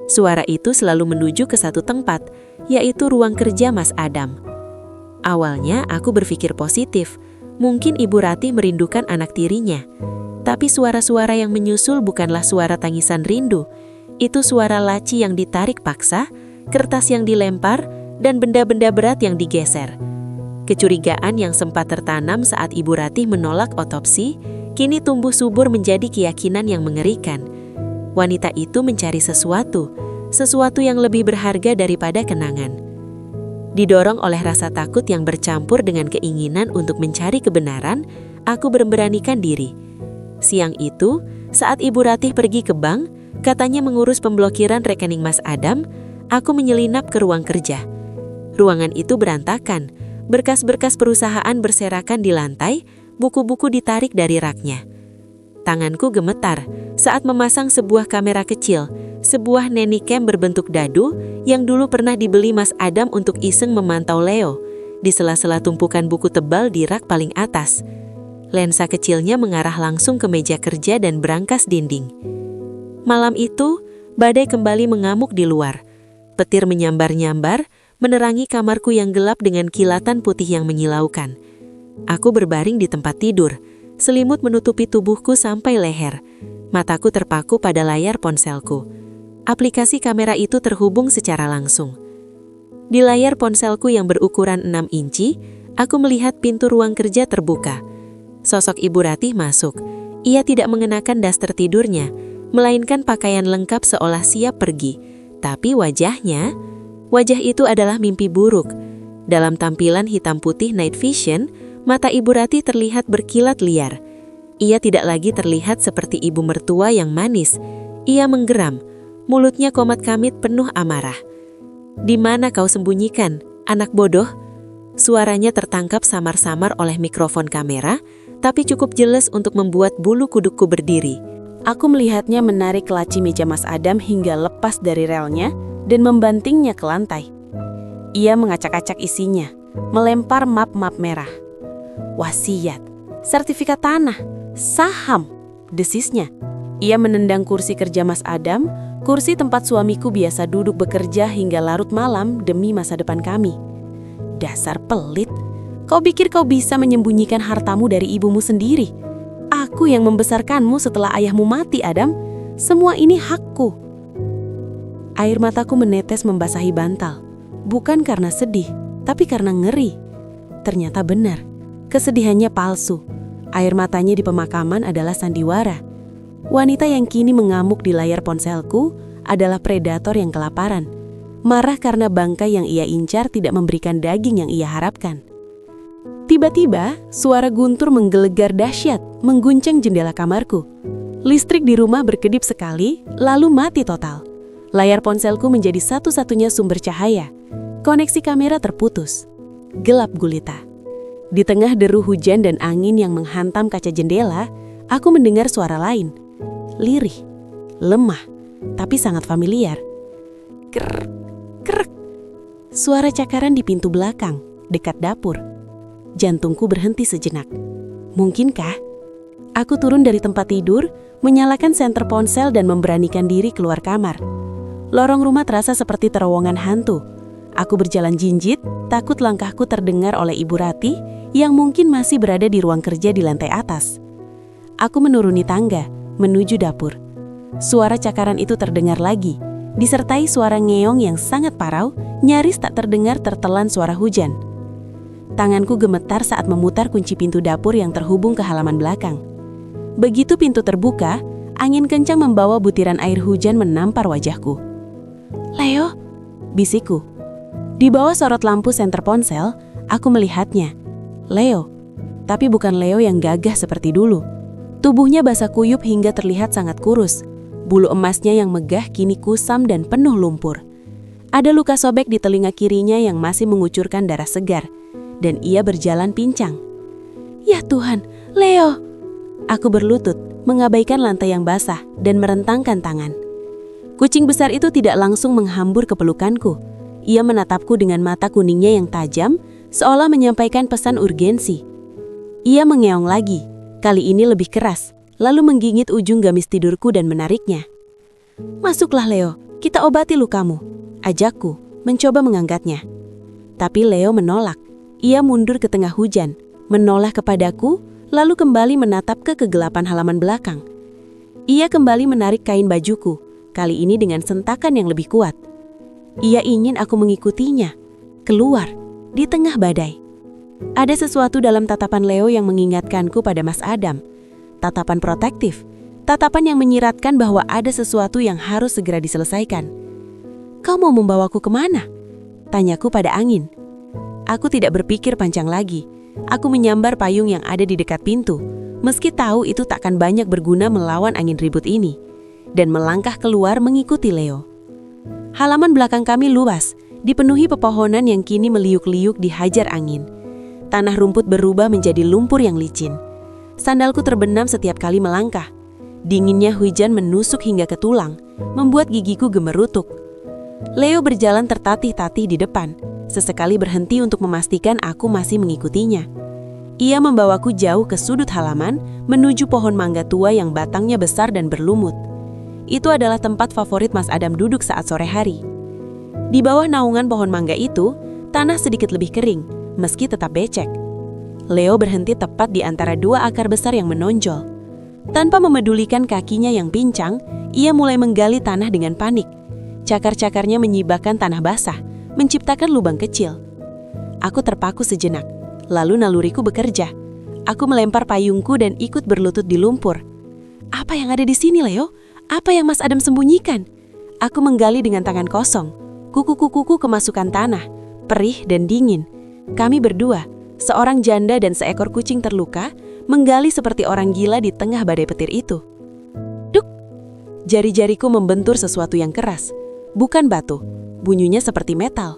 Suara itu selalu menuju ke satu tempat, yaitu ruang kerja Mas Adam. Awalnya aku berpikir positif, mungkin Ibu Ratih merindukan anak tirinya. Tapi suara-suara yang menyusul bukanlah suara tangisan rindu. Itu suara laci yang ditarik paksa, kertas yang dilempar, dan benda-benda berat yang digeser. Kecurigaan yang sempat tertanam saat Ibu Ratih menolak otopsi, kini tumbuh subur menjadi keyakinan yang mengerikan. Wanita itu mencari sesuatu yang lebih berharga daripada kenangan. Didorong oleh rasa takut yang bercampur dengan keinginan untuk mencari kebenaran, aku memberanikan diri. Siang itu, saat Ibu Ratih pergi ke bank, katanya mengurus pemblokiran rekening Mas Adam, aku menyelinap ke ruang kerja. Ruangan itu berantakan, berkas-berkas perusahaan berserakan di lantai, buku-buku ditarik dari raknya. Tanganku gemetar saat memasang sebuah kamera kecil, sebuah nanny cam berbentuk dadu yang dulu pernah dibeli Mas Adam untuk iseng memantau Leo, di sela-sela tumpukan buku tebal di rak paling atas. Lensa kecilnya mengarah langsung ke meja kerja dan brankas dinding. Malam itu, badai kembali mengamuk di luar. Petir menyambar-nyambar, menerangi kamarku yang gelap dengan kilatan putih yang menyilaukan. Aku berbaring di tempat tidur, selimut menutupi tubuhku sampai leher. Mataku terpaku pada layar ponselku. Aplikasi kamera itu terhubung secara langsung. Di layar ponselku yang berukuran 6 inci, aku melihat pintu ruang kerja terbuka. Sosok Ibu Ratih masuk. Ia tidak mengenakan daster tidurnya, melainkan pakaian lengkap seolah siap pergi. Tapi wajah itu adalah mimpi buruk. Dalam tampilan hitam putih night vision, mata Ibu Ratih terlihat berkilat liar. Ia tidak lagi terlihat seperti ibu mertua yang manis. Ia menggeram, mulutnya komat kamit penuh amarah. "Di mana kau sembunyikan, anak bodoh?" Suaranya tertangkap samar-samar oleh mikrofon kamera, tapi cukup jelas untuk membuat bulu kudukku berdiri. Aku melihatnya menarik laci meja Mas Adam hingga lepas dari relnya dan membantingnya ke lantai. Ia mengacak-acak isinya, melempar map-map merah. Wasiat, sertifikat tanah, saham, desisnya. Ia menendang kursi kerja Mas Adam, kursi tempat suamiku biasa duduk bekerja hingga larut malam demi masa depan kami. Dasar pelit, kau pikir kau bisa menyembunyikan hartamu dari ibumu sendiri? Aku yang membesarkanmu setelah ayahmu mati, Adam. Semua ini hakku. Air mataku menetes membasahi bantal. Bukan karena sedih, tapi karena ngeri. Ternyata benar, kesedihannya palsu. Air matanya di pemakaman adalah sandiwara. Wanita yang kini mengamuk di layar ponselku adalah predator yang kelaparan. Marah karena bangkai yang ia incar tidak memberikan daging yang ia harapkan. Tiba-tiba, suara guntur menggelegar dahsyat, mengguncang jendela kamarku. Listrik di rumah berkedip sekali, lalu mati total. Layar ponselku menjadi satu-satunya sumber cahaya. Koneksi kamera terputus. Gelap gulita. Di tengah deru hujan dan angin yang menghantam kaca jendela, aku mendengar suara lain. Lirih, lemah, tapi sangat familiar. Krek, krek. Suara cakaran di pintu belakang, dekat dapur. Jantungku berhenti sejenak. Mungkinkah? Aku turun dari tempat tidur, menyalakan senter ponsel dan memberanikan diri keluar kamar. Lorong rumah terasa seperti terowongan hantu. Aku berjalan jinjit, takut langkahku terdengar oleh Ibu Ratih yang mungkin masih berada di ruang kerja di lantai atas. Aku menuruni tangga, menuju dapur. Suara cakaran itu terdengar lagi, disertai suara ngeong yang sangat parau, nyaris tak terdengar tertelan suara hujan. Tanganku gemetar saat memutar kunci pintu dapur yang terhubung ke halaman belakang. Begitu pintu terbuka, angin kencang membawa butiran air hujan menampar wajahku. "Leo," bisikku. Di bawah sorot lampu senter ponsel, aku melihatnya. Leo, tapi bukan Leo yang gagah seperti dulu. Tubuhnya basah kuyup hingga terlihat sangat kurus. Bulu emasnya yang megah kini kusam dan penuh lumpur. Ada luka sobek di telinga kirinya yang masih mengucurkan darah segar. Dan ia berjalan pincang. "Ya Tuhan, Leo!" Aku berlutut, mengabaikan lantai yang basah dan merentangkan tangan. Kucing besar itu tidak langsung menghambur ke pelukanku. Ia menatapku dengan mata kuningnya yang tajam, seolah menyampaikan pesan urgensi. Ia mengeong lagi, kali ini lebih keras, lalu menggigit ujung gamis tidurku dan menariknya. "Masuklah Leo, kita obati lukamu," ajakku, mencoba mengangkatnya. Tapi Leo menolak. Ia mundur ke tengah hujan, menoleh kepadaku, lalu kembali menatap ke kegelapan halaman belakang. Ia kembali menarik kain bajuku, kali ini dengan sentakan yang lebih kuat. Ia ingin aku mengikutinya, keluar, di tengah badai. Ada sesuatu dalam tatapan Leo yang mengingatkanku pada Mas Adam. Tatapan protektif, tatapan yang menyiratkan bahwa ada sesuatu yang harus segera diselesaikan. "Kau mau membawaku kemana?" tanyaku pada angin. Aku tidak berpikir panjang lagi. Aku menyambar payung yang ada di dekat pintu, meski tahu itu takkan banyak berguna melawan angin ribut ini, dan melangkah keluar mengikuti Leo. Halaman belakang kami luas, dipenuhi pepohonan yang kini meliuk-liuk dihajar angin. Tanah rumput berubah menjadi lumpur yang licin. Sandalku terbenam setiap kali melangkah. Dinginnya hujan menusuk hingga ke tulang, membuat gigiku gemerutuk. Leo berjalan tertatih-tatih di depan, sesekali berhenti untuk memastikan aku masih mengikutinya. Ia membawaku jauh ke sudut halaman, menuju pohon mangga tua yang batangnya besar dan berlumut. Itu adalah tempat favorit Mas Adam duduk saat sore hari. Di bawah naungan pohon mangga itu, tanah sedikit lebih kering, meski tetap becek. Leo berhenti tepat di antara dua akar besar yang menonjol. Tanpa memedulikan kakinya yang pincang, ia mulai menggali tanah dengan panik. Cakar-cakarnya menyibakkan tanah basah, menciptakan lubang kecil. Aku terpaku sejenak, lalu naluriku bekerja. Aku melempar payungku dan ikut berlutut di lumpur. Apa yang ada di sini, Leo? Apa yang Mas Adam sembunyikan? Aku menggali dengan tangan kosong. Kuku-kukuku kemasukan tanah, perih dan dingin. Kami berdua, seorang janda dan seekor kucing terluka, menggali seperti orang gila di tengah badai petir itu. Duk! Jari-jariku membentur sesuatu yang keras. Bukan batu, bunyinya seperti metal.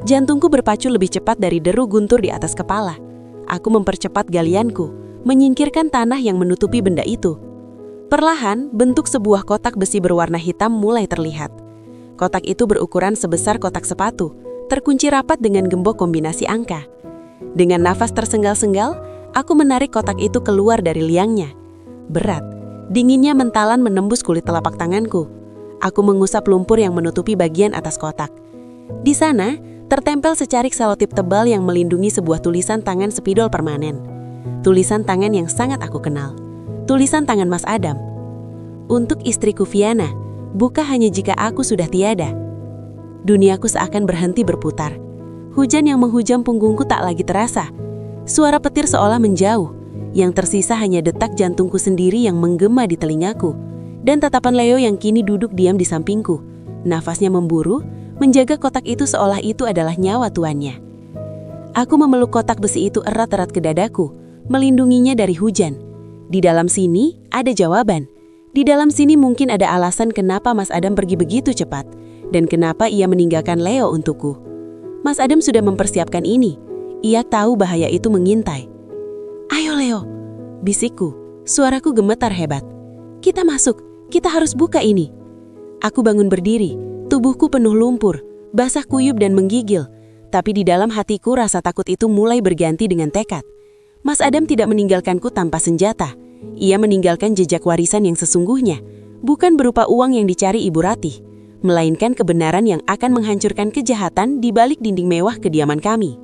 Jantungku berpacu lebih cepat dari deru guntur di atas kepala. Aku mempercepat galianku, menyingkirkan tanah yang menutupi benda itu. Perlahan, bentuk sebuah kotak besi berwarna hitam mulai terlihat. Kotak itu berukuran sebesar kotak sepatu, terkunci rapat dengan gembok kombinasi angka. Dengan nafas tersenggal-senggal, aku menarik kotak itu keluar dari liangnya. Berat, dinginnya mentalan menembus kulit telapak tanganku. Aku mengusap lumpur yang menutupi bagian atas kotak. Di sana, tertempel secarik selotip tebal yang melindungi sebuah tulisan tangan spidol permanen. Tulisan tangan yang sangat aku kenal. Tulisan tangan Mas Adam. Untuk istriku Viana, buka hanya jika aku sudah tiada. Duniaku seakan berhenti berputar. Hujan yang menghujam punggungku tak lagi terasa. Suara petir seolah menjauh. Yang tersisa hanya detak jantungku sendiri yang menggema di telingaku. Dan tatapan Leo yang kini duduk diam di sampingku. Nafasnya memburu, menjaga kotak itu seolah itu adalah nyawa tuannya. Aku memeluk kotak besi itu erat-erat ke dadaku, melindunginya dari hujan. Di dalam sini ada jawaban. Di dalam sini mungkin ada alasan kenapa Mas Adam pergi begitu cepat, dan kenapa ia meninggalkan Leo untukku. Mas Adam sudah mempersiapkan ini. Ia tahu bahaya itu mengintai. Ayo Leo, bisikku, suaraku gemetar hebat. Kita masuk, kita harus buka ini. Aku bangun berdiri. Tubuhku penuh lumpur, basah kuyup dan menggigil. Tapi di dalam hatiku rasa takut itu mulai berganti dengan tekad. Mas Adam tidak meninggalkanku tanpa senjata. Ia meninggalkan jejak warisan yang sesungguhnya, bukan berupa uang yang dicari Ibu Ratih, melainkan kebenaran yang akan menghancurkan kejahatan di balik dinding mewah kediaman kami.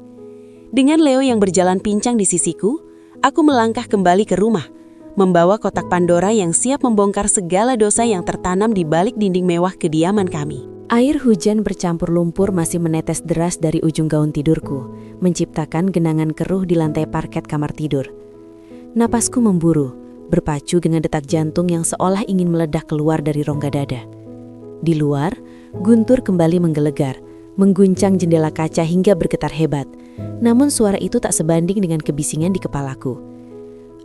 Dengan Leo yang berjalan pincang di sisiku, aku melangkah kembali ke rumah, membawa kotak Pandora yang siap membongkar segala dosa yang tertanam di balik dinding mewah kediaman kami. Air hujan bercampur lumpur masih menetes deras dari ujung gaun tidurku, menciptakan genangan keruh di lantai parket kamar tidur. Napasku memburu, berpacu dengan detak jantung yang seolah ingin meledak keluar dari rongga dada. Di luar, guntur kembali menggelegar, mengguncang jendela kaca hingga bergetar hebat. Namun suara itu tak sebanding dengan kebisingan di kepalaku.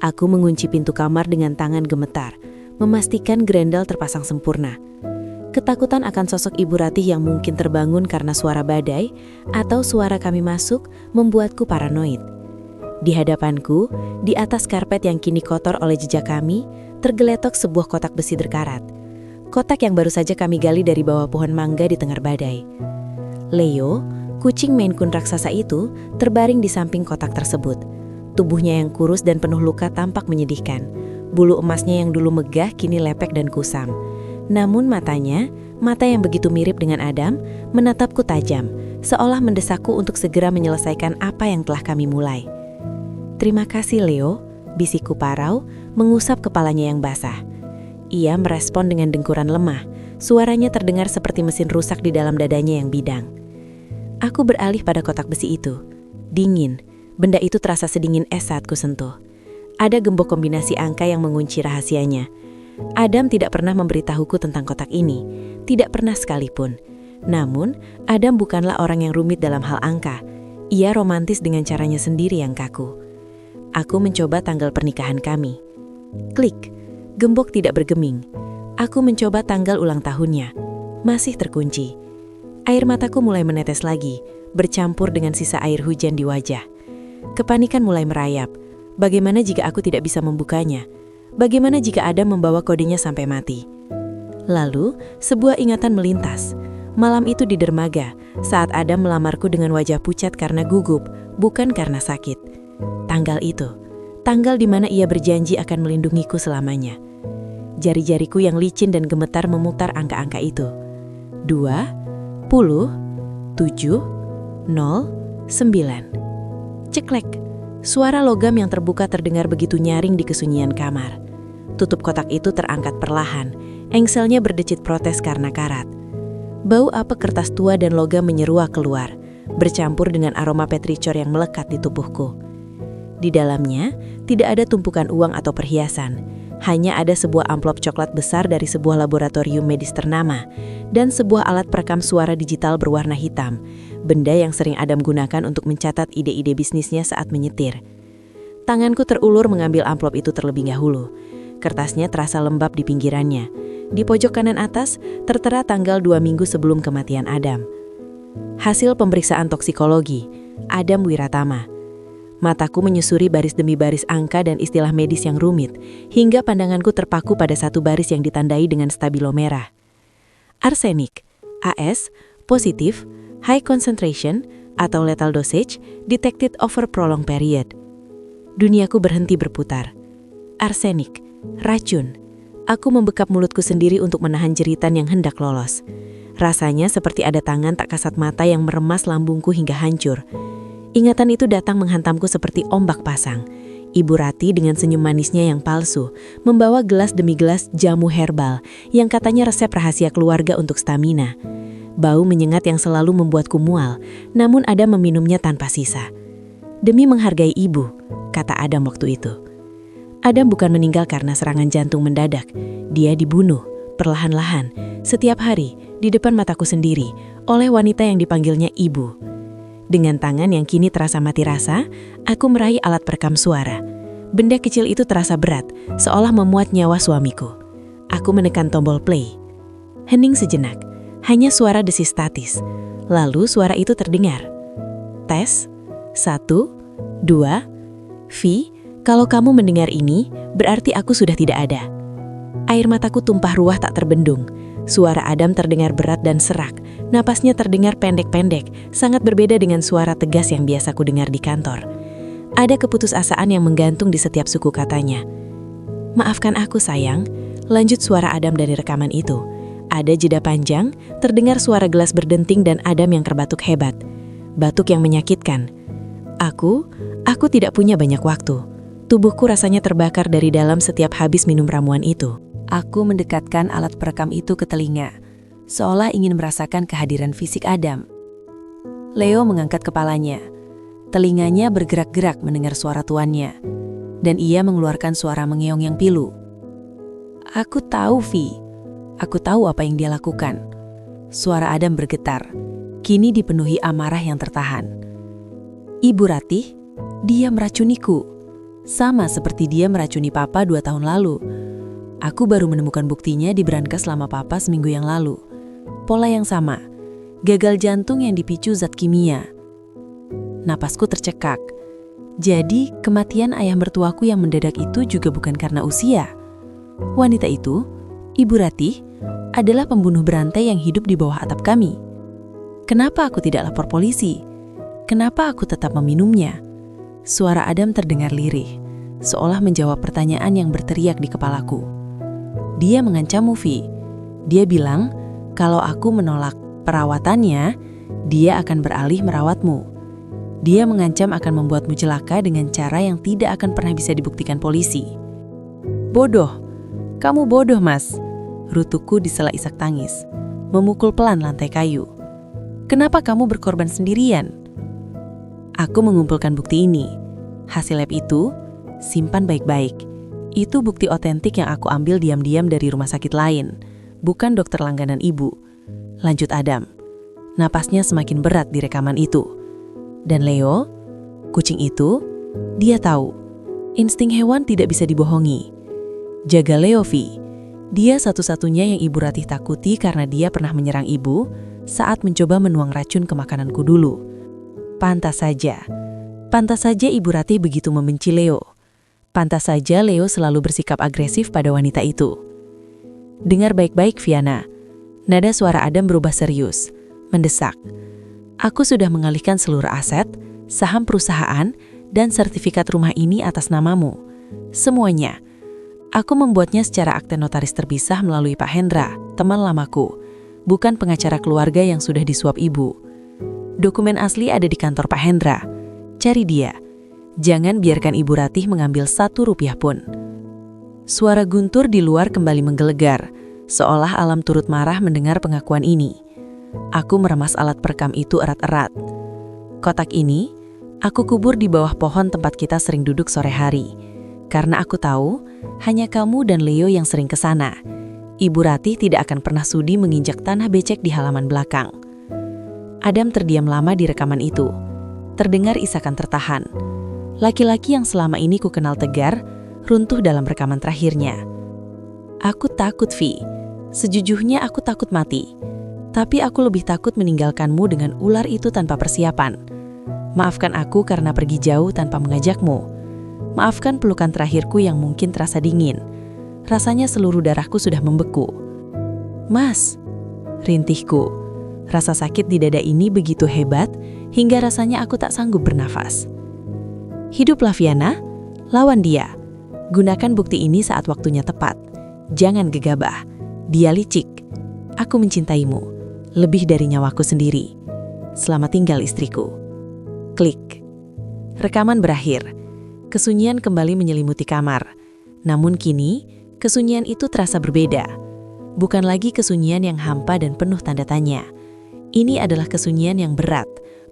Aku mengunci pintu kamar dengan tangan gemetar, memastikan grendel terpasang sempurna. Ketakutan akan sosok Ibu Ratih yang mungkin terbangun karena suara badai atau suara kami masuk membuatku paranoid. Di hadapanku, di atas karpet yang kini kotor oleh jejak kami, tergeletok sebuah kotak besi berkarat. Kotak yang baru saja kami gali dari bawah pohon mangga di tengah badai. Leo, kucing Maine Coon raksasa itu, terbaring di samping kotak tersebut. Tubuhnya yang kurus dan penuh luka tampak menyedihkan. Bulu emasnya yang dulu megah kini lepek dan kusam. Namun matanya, mata yang begitu mirip dengan Adam, menatapku tajam, seolah mendesakku untuk segera menyelesaikan apa yang telah kami mulai. Terima kasih Leo, bisikku parau, mengusap kepalanya yang basah. Ia merespon dengan dengkuran lemah, suaranya terdengar seperti mesin rusak di dalam dadanya yang bidang. Aku beralih pada kotak besi itu. Dingin, benda itu terasa sedingin es saat ku sentuh. Ada gembok kombinasi angka yang mengunci rahasianya. Adam tidak pernah memberitahuku tentang kotak ini, tidak pernah sekalipun. Namun, Adam bukanlah orang yang rumit dalam hal angka. Ia romantis dengan caranya sendiri yang kaku. Aku mencoba tanggal pernikahan kami. Klik, gembok tidak bergeming. Aku mencoba tanggal ulang tahunnya. Masih terkunci. Air mataku mulai menetes lagi, bercampur dengan sisa air hujan di wajah. Kepanikan mulai merayap. Bagaimana jika aku tidak bisa membukanya? Bagaimana jika Adam membawa kodenya sampai mati? Lalu, sebuah ingatan melintas. Malam itu di dermaga, saat Adam melamarku dengan wajah pucat karena gugup, bukan karena sakit. Tanggal itu, tanggal di mana ia berjanji akan melindungiku selamanya. Jari-jariku yang licin dan gemetar memutar angka-angka itu. 2, 10, 7, 0, 9. Ceklek. Suara logam yang terbuka terdengar begitu nyaring di kesunyian kamar. Tutup kotak itu terangkat perlahan, engselnya berdecit protes karena karat. Bau apek kertas tua dan logam menyeruak keluar, bercampur dengan aroma petricor yang melekat di tubuhku. Di dalamnya, tidak ada tumpukan uang atau perhiasan. Hanya ada sebuah amplop coklat besar dari sebuah laboratorium medis ternama dan sebuah alat perekam suara digital berwarna hitam, benda yang sering Adam gunakan untuk mencatat ide-ide bisnisnya saat menyetir. Tanganku terulur mengambil amplop itu terlebih dahulu. Kertasnya terasa lembab di pinggirannya. Di pojok kanan atas, tertera tanggal 2 minggu sebelum kematian Adam. Hasil pemeriksaan toksikologi, Adam Wiratama. Mataku menyusuri baris demi baris angka dan istilah medis yang rumit, hingga pandanganku terpaku pada satu baris yang ditandai dengan stabilo merah. Arsenik, AS, positif, high concentration, atau lethal dosage, detected over prolonged period. Duniaku berhenti berputar. Arsenik, racun. Aku membekap mulutku sendiri untuk menahan jeritan yang hendak lolos. Rasanya seperti ada tangan tak kasat mata yang meremas lambungku hingga hancur. Ingatan itu datang menghantamku seperti ombak pasang. Ibu Rati dengan senyum manisnya yang palsu, membawa gelas demi gelas jamu herbal yang katanya resep rahasia keluarga untuk stamina. Bau menyengat yang selalu membuatku mual, namun Adam meminumnya tanpa sisa. Demi menghargai ibu, kata Adam waktu itu. Adam bukan meninggal karena serangan jantung mendadak. Dia dibunuh, perlahan-lahan, setiap hari, di depan mataku sendiri, oleh wanita yang dipanggilnya ibu. Dengan tangan yang kini terasa mati rasa, aku meraih alat perekam suara. Benda kecil itu terasa berat, seolah memuat nyawa suamiku. Aku menekan tombol play. Hening sejenak, hanya suara desis statis. Lalu suara itu terdengar. Tes, 1, 2, V, kalau kamu mendengar ini, berarti aku sudah tidak ada. Air mataku tumpah ruah tak terbendung. Suara Adam terdengar berat dan serak. Napasnya terdengar pendek-pendek, sangat berbeda dengan suara tegas yang biasa ku dengar di kantor. Ada keputusasaan yang menggantung di setiap suku katanya. Maafkan aku sayang, lanjut suara Adam dari rekaman itu. Ada jeda panjang, terdengar suara gelas berdenting dan Adam yang terbatuk hebat. Batuk yang menyakitkan. Aku tidak punya banyak waktu. Tubuhku rasanya terbakar dari dalam setiap habis minum ramuan itu. Aku mendekatkan alat perekam itu ke telinga, seolah ingin merasakan kehadiran fisik Adam. Leo mengangkat kepalanya. Telinganya bergerak-gerak mendengar suara tuannya, dan ia mengeluarkan suara mengeong yang pilu. Aku tahu, Vi. Aku tahu apa yang dia lakukan. Suara Adam bergetar, kini dipenuhi amarah yang tertahan. Ibu Ratih, dia meracuniku. Sama seperti dia meracuni Papa 2 tahun lalu. Aku baru menemukan buktinya di berangkas selama Papa seminggu yang lalu. Pola yang sama, gagal jantung yang dipicu zat kimia. Napasku tercekak. Jadi, kematian ayah mertuaku yang mendadak itu juga bukan karena usia. Wanita itu, Ibu Ratih, adalah pembunuh berantai yang hidup di bawah atap kami. Kenapa aku tidak lapor polisi? Kenapa aku tetap meminumnya? Suara Adam terdengar lirih, seolah menjawab pertanyaan yang berteriak di kepalaku. Dia mengancammu, Vi. Dia bilang, kalau aku menolak perawatannya, dia akan beralih merawatmu. Dia mengancam akan membuatmu celaka dengan cara yang tidak akan pernah bisa dibuktikan polisi. Bodoh. Kamu bodoh, Mas. Rutuku disela isak tangis, memukul pelan lantai kayu. Kenapa kamu berkorban sendirian? Aku mengumpulkan bukti ini. Hasil lab itu, simpan baik-baik. Itu bukti otentik yang aku ambil diam-diam dari rumah sakit lain, bukan dokter langganan ibu. Lanjut Adam. Napasnya semakin berat di rekaman itu. Dan Leo, kucing itu, dia tahu. Insting hewan tidak bisa dibohongi. Jaga Leo, Vi. Dia satu-satunya yang Ibu Ratih takuti karena dia pernah menyerang ibu saat mencoba menuang racun ke makananku dulu. Pantas saja Ibu Ratih begitu membenci Leo. Pantas saja Leo selalu bersikap agresif pada wanita itu. Dengar baik-baik, Viana. Nada suara Adam berubah serius, mendesak. Aku sudah mengalihkan seluruh aset, saham perusahaan, dan sertifikat rumah ini atas namamu. Semuanya. Aku membuatnya secara akte notaris terpisah melalui Pak Hendra, teman lamaku, bukan pengacara keluarga yang sudah disuap ibu. Dokumen asli ada di kantor Pak Hendra. Cari dia. Jangan biarkan Ibu Ratih mengambil 1 rupiah pun. Suara guntur di luar kembali menggelegar, seolah alam turut marah mendengar pengakuan ini. Aku meremas alat perekam itu erat-erat. Kotak ini, aku kubur di bawah pohon tempat kita sering duduk sore hari. Karena aku tahu, hanya kamu dan Leo yang sering ke sana. Ibu Ratih tidak akan pernah sudi menginjak tanah becek di halaman belakang. Adam terdiam lama di rekaman itu. Terdengar isakan tertahan. Laki-laki yang selama ini ku kenal tegar, runtuh dalam rekaman terakhirnya. Aku takut, Vi. Sejujurnya aku takut mati. Tapi aku lebih takut meninggalkanmu dengan ular itu tanpa persiapan. Maafkan aku karena pergi jauh tanpa mengajakmu. Maafkan pelukan terakhirku yang mungkin terasa dingin. Rasanya seluruh darahku sudah membeku. Mas, rintihku. Rasa sakit di dada ini begitu hebat, hingga rasanya aku tak sanggup bernafas. Hiduplah Viana, lawan dia. Gunakan bukti ini saat waktunya tepat. Jangan gegabah. Dia licik. Aku mencintaimu, lebih dari nyawaku sendiri. Selamat tinggal istriku. Klik. Rekaman berakhir. Kesunyian kembali menyelimuti kamar. Namun kini, kesunyian itu terasa berbeda. Bukan lagi kesunyian yang hampa dan penuh tanda tanya. Ini adalah kesunyian yang berat,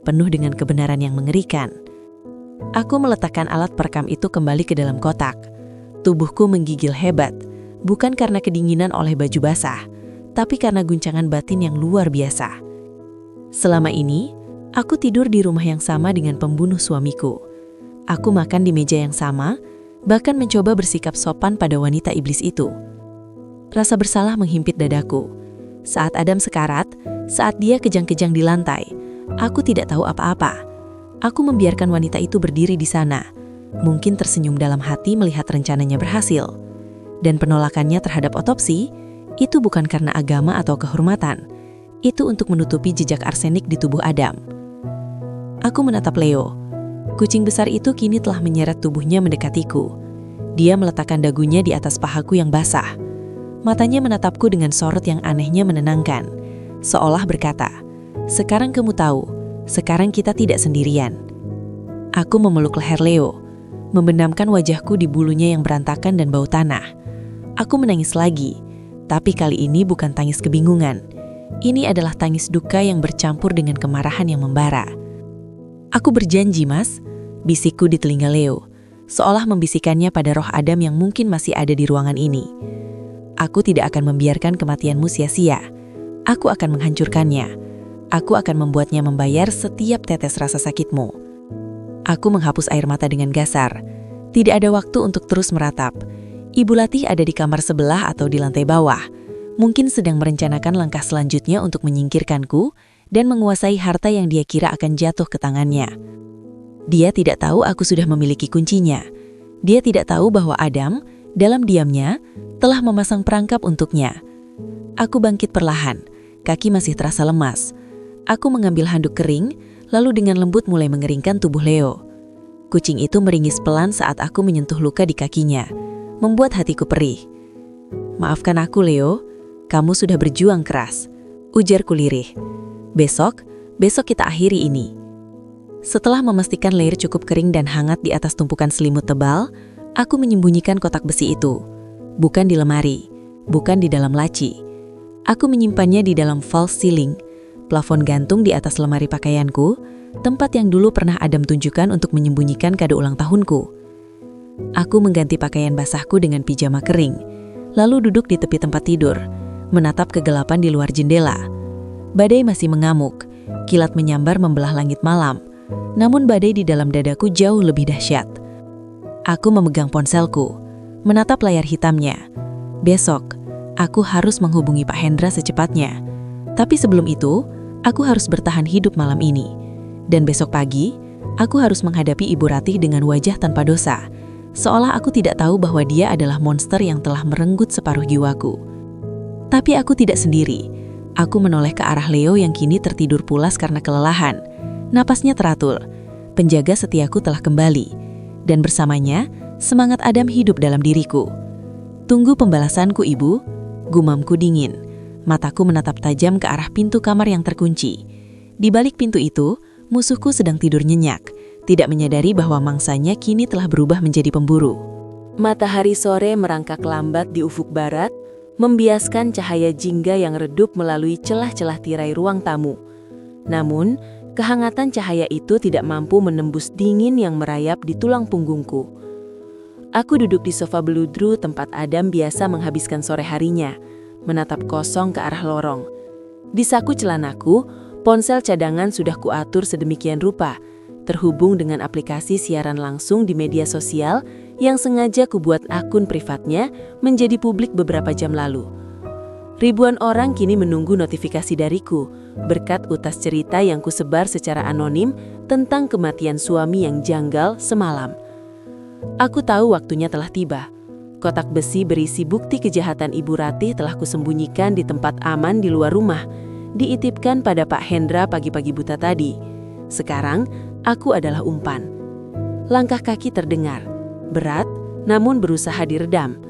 penuh dengan kebenaran yang mengerikan. Aku meletakkan alat perekam itu kembali ke dalam kotak. Tubuhku menggigil hebat, bukan karena kedinginan oleh baju basah, tapi karena guncangan batin yang luar biasa. Selama ini, aku tidur di rumah yang sama dengan pembunuh suamiku. Aku makan di meja yang sama, bahkan mencoba bersikap sopan pada wanita iblis itu. Rasa bersalah menghimpit dadaku. Saat Adam sekarat, saat dia kejang-kejang di lantai, aku tidak tahu apa-apa. Aku membiarkan wanita itu berdiri di sana, mungkin tersenyum dalam hati melihat rencananya berhasil. Dan penolakannya terhadap otopsi, itu bukan karena agama atau kehormatan. Itu untuk menutupi jejak arsenik di tubuh Adam. Aku menatap Leo. Kucing besar itu kini telah menyeret tubuhnya mendekatiku. Dia meletakkan dagunya di atas pahaku yang basah. Matanya menatapku dengan sorot yang anehnya menenangkan. Seolah berkata, "Sekarang kamu tahu, sekarang kita tidak sendirian." Aku memeluk leher Leo, membenamkan wajahku di bulunya yang berantakan dan bau tanah. Aku menangis lagi, tapi kali ini bukan tangis kebingungan. Ini adalah tangis duka yang bercampur dengan kemarahan yang membara. "Aku berjanji, Mas," bisikku di telinga Leo, seolah membisikannya pada roh Adam yang mungkin masih ada di ruangan ini. "Aku tidak akan membiarkan kematianmu sia-sia. Aku akan menghancurkannya. Aku akan membuatnya membayar setiap tetes rasa sakitmu." Aku menghapus air mata dengan gasar. Tidak ada waktu untuk terus meratap. Ibu Latih ada di kamar sebelah atau di lantai bawah. Mungkin sedang merencanakan langkah selanjutnya untuk menyingkirkanku dan menguasai harta yang dia kira akan jatuh ke tangannya. Dia tidak tahu aku sudah memiliki kuncinya. Dia tidak tahu bahwa Adam, dalam diamnya, telah memasang perangkap untuknya. Aku bangkit perlahan, kaki masih terasa lemas. Aku mengambil handuk kering, lalu dengan lembut mulai mengeringkan tubuh Leo. Kucing itu meringis pelan saat aku menyentuh luka di kakinya, membuat hatiku perih. "Maafkan aku, Leo. Kamu sudah berjuang keras," ujarku lirih. Besok kita akhiri ini." Setelah memastikan leher cukup kering dan hangat di atas tumpukan selimut tebal, aku menyembunyikan kotak besi itu. Bukan di lemari, bukan di dalam laci. Aku menyimpannya di dalam false ceiling, plafon gantung di atas lemari pakaianku, tempat yang dulu pernah Adam tunjukkan untuk menyembunyikan kado ulang tahunku. Aku mengganti pakaian basahku dengan pijama kering, lalu duduk di tepi tempat tidur, menatap kegelapan di luar jendela. Badai masih mengamuk, kilat menyambar membelah langit malam, namun badai di dalam dadaku jauh lebih dahsyat. Aku memegang ponselku, menatap layar hitamnya. Besok, aku harus menghubungi Pak Hendra secepatnya. Tapi sebelum itu, aku harus bertahan hidup malam ini. Dan besok pagi, aku harus menghadapi Ibu Ratih dengan wajah tanpa dosa, seolah aku tidak tahu bahwa dia adalah monster yang telah merenggut separuh jiwaku. Tapi aku tidak sendiri. Aku menoleh ke arah Leo yang kini tertidur pulas karena kelelahan. Napasnya teratur. Penjaga setiaku telah kembali. Dan bersamanya, semangat Adam hidup dalam diriku. "Tunggu pembalasanku, Ibu," gumamku dingin. Mataku menatap tajam ke arah pintu kamar yang terkunci. Di balik pintu itu, musuhku sedang tidur nyenyak, tidak menyadari bahwa mangsanya kini telah berubah menjadi pemburu. Matahari sore merangkak lambat di ufuk barat, membiaskan cahaya jingga yang redup melalui celah-celah tirai ruang tamu. Namun, kehangatan cahaya itu tidak mampu menembus dingin yang merayap di tulang punggungku. Aku duduk di sofa beludru tempat Adam biasa menghabiskan sore harinya, menatap kosong ke arah lorong. Di saku celanaku, ponsel cadangan sudah kuatur sedemikian rupa, terhubung dengan aplikasi siaran langsung di media sosial yang sengaja kubuat akun privatnya menjadi publik beberapa jam lalu. Ribuan orang kini menunggu notifikasi dariku, berkat utas cerita yang kusebar secara anonim tentang kematian suami yang janggal semalam. Aku tahu waktunya telah tiba. Kotak besi berisi bukti kejahatan Ibu Ratih telah kusembunyikan di tempat aman di luar rumah, diitipkan pada Pak Hendra pagi-pagi buta tadi. Sekarang, aku adalah umpan. Langkah kaki terdengar, berat namun berusaha diredam.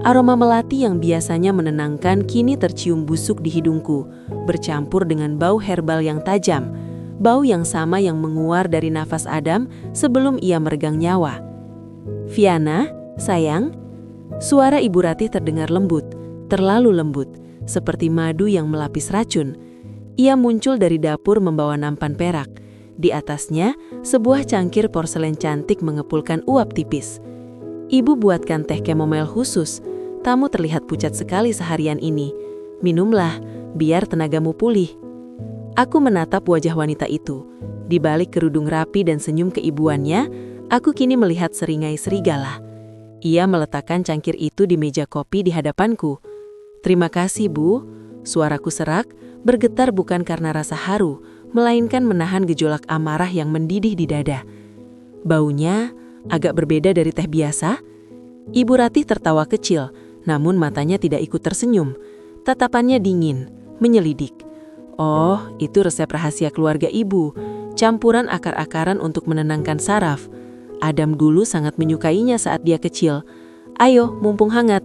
Aroma melati yang biasanya menenangkan kini tercium busuk di hidungku, bercampur dengan bau herbal yang tajam, bau yang sama yang menguar dari nafas Adam sebelum ia meregang nyawa. "Viana, sayang." Suara Ibu Ratih terdengar lembut, terlalu lembut, seperti madu yang melapis racun. Ia muncul dari dapur membawa nampan perak. Di atasnya, sebuah cangkir porselen cantik mengepulkan uap tipis. "Ibu buatkan teh chamomile khusus. Tamu terlihat pucat sekali seharian ini. Minumlah, biar tenagamu pulih." Aku menatap wajah wanita itu. Di balik kerudung rapi dan senyum keibuannya, aku kini melihat seringai serigala. Ia meletakkan cangkir itu di meja kopi di hadapanku. "Terima kasih, Bu." Suaraku serak, bergetar bukan karena rasa haru, melainkan menahan gejolak amarah yang mendidih di dada. Baunya agak berbeda dari teh biasa. Ibu Ratih tertawa kecil, namun matanya tidak ikut tersenyum. Tatapannya dingin, menyelidik. "Oh, itu resep rahasia keluarga Ibu. Campuran akar-akaran untuk menenangkan saraf. Adam dulu sangat menyukainya saat dia kecil. Ayo, mumpung hangat."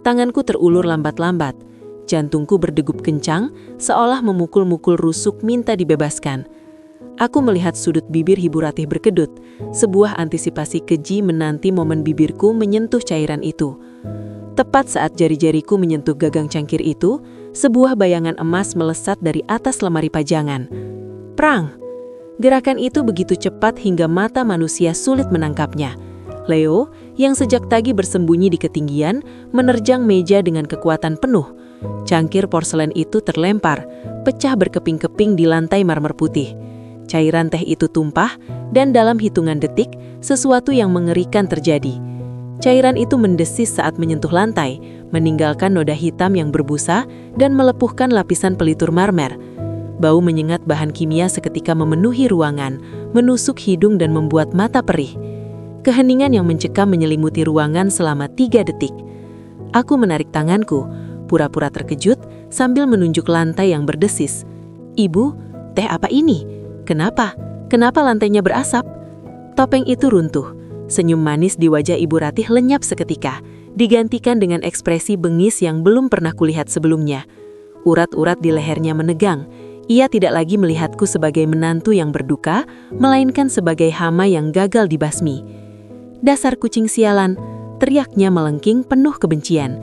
Tanganku terulur lambat-lambat. Jantungku berdegup kencang, seolah memukul-mukul rusuk minta dibebaskan. Aku melihat sudut bibir Ibu Ratih berkedut, sebuah antisipasi keji menanti momen bibirku menyentuh cairan itu. Tepat saat jari-jariku menyentuh gagang cangkir itu, sebuah bayangan emas melesat dari atas lemari pajangan. Prang! Gerakan itu begitu cepat hingga mata manusia sulit menangkapnya. Leo, yang sejak tadi bersembunyi di ketinggian, menerjang meja dengan kekuatan penuh. Cangkir porselen itu terlempar, pecah berkeping-keping di lantai marmer putih. Cairan teh itu tumpah, dan dalam hitungan detik, sesuatu yang mengerikan terjadi. Cairan itu mendesis saat menyentuh lantai, meninggalkan noda hitam yang berbusa dan melepuhkan lapisan pelitur marmer. Bau menyengat bahan kimia seketika memenuhi ruangan, menusuk hidung dan membuat mata perih. Keheningan yang mencekam menyelimuti ruangan selama 3 detik. Aku menarik tanganku, pura-pura terkejut sambil menunjuk lantai yang berdesis. "Ibu, teh apa ini? Kenapa? Kenapa lantainya berasap?" Topeng itu runtuh. Senyum manis di wajah Ibu Ratih lenyap seketika, digantikan dengan ekspresi bengis yang belum pernah kulihat sebelumnya. Urat-urat di lehernya menegang. Ia tidak lagi melihatku sebagai menantu yang berduka, melainkan sebagai hama yang gagal dibasmi. "Dasar kucing sialan!" teriaknya melengking penuh kebencian.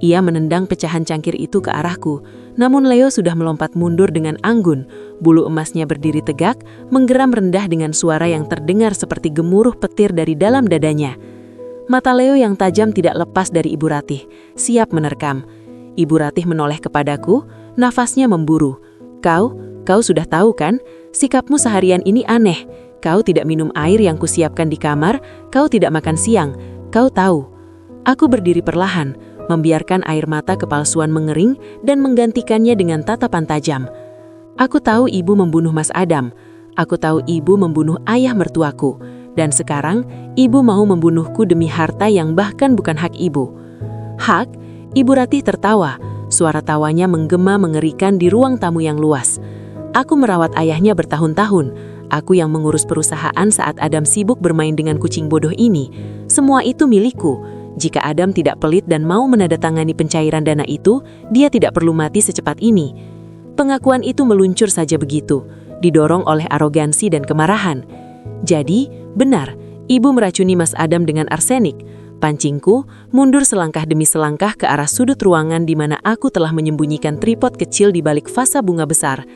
Ia menendang pecahan cangkir itu ke arahku, namun Leo sudah melompat mundur dengan anggun. Bulu emasnya berdiri tegak, menggeram rendah dengan suara yang terdengar seperti gemuruh petir dari dalam dadanya. Mata Leo yang tajam tidak lepas dari Ibu Ratih, siap menerkam. Ibu Ratih menoleh kepadaku, nafasnya memburu. Kau sudah tahu kan? Sikapmu seharian ini aneh. Kau tidak minum air yang kusiapkan di kamar, kau tidak makan siang. Kau tahu." Aku berdiri perlahan, membiarkan air mata kepalsuan mengering dan menggantikannya dengan tatapan tajam. "Aku tahu Ibu membunuh Mas Adam. Aku tahu Ibu membunuh ayah mertuaku. Dan sekarang, Ibu mau membunuhku demi harta yang bahkan bukan hak Ibu." "Hak?" Ibu Ratih tertawa. Suara tawanya menggema mengerikan di ruang tamu yang luas. "Aku merawat ayahnya bertahun-tahun. Aku yang mengurus perusahaan saat Adam sibuk bermain dengan kucing bodoh ini. Semua itu milikku. Jika Adam tidak pelit dan mau menandatangani pencairan dana itu, dia tidak perlu mati secepat ini." Pengakuan itu meluncur saja begitu, didorong oleh arogansi dan kemarahan. Jadi, benar, Ibu meracuni Mas Adam dengan arsenik. Pancingku mundur selangkah demi selangkah ke arah sudut ruangan di mana aku telah menyembunyikan tripod kecil di balik vasa bunga besar.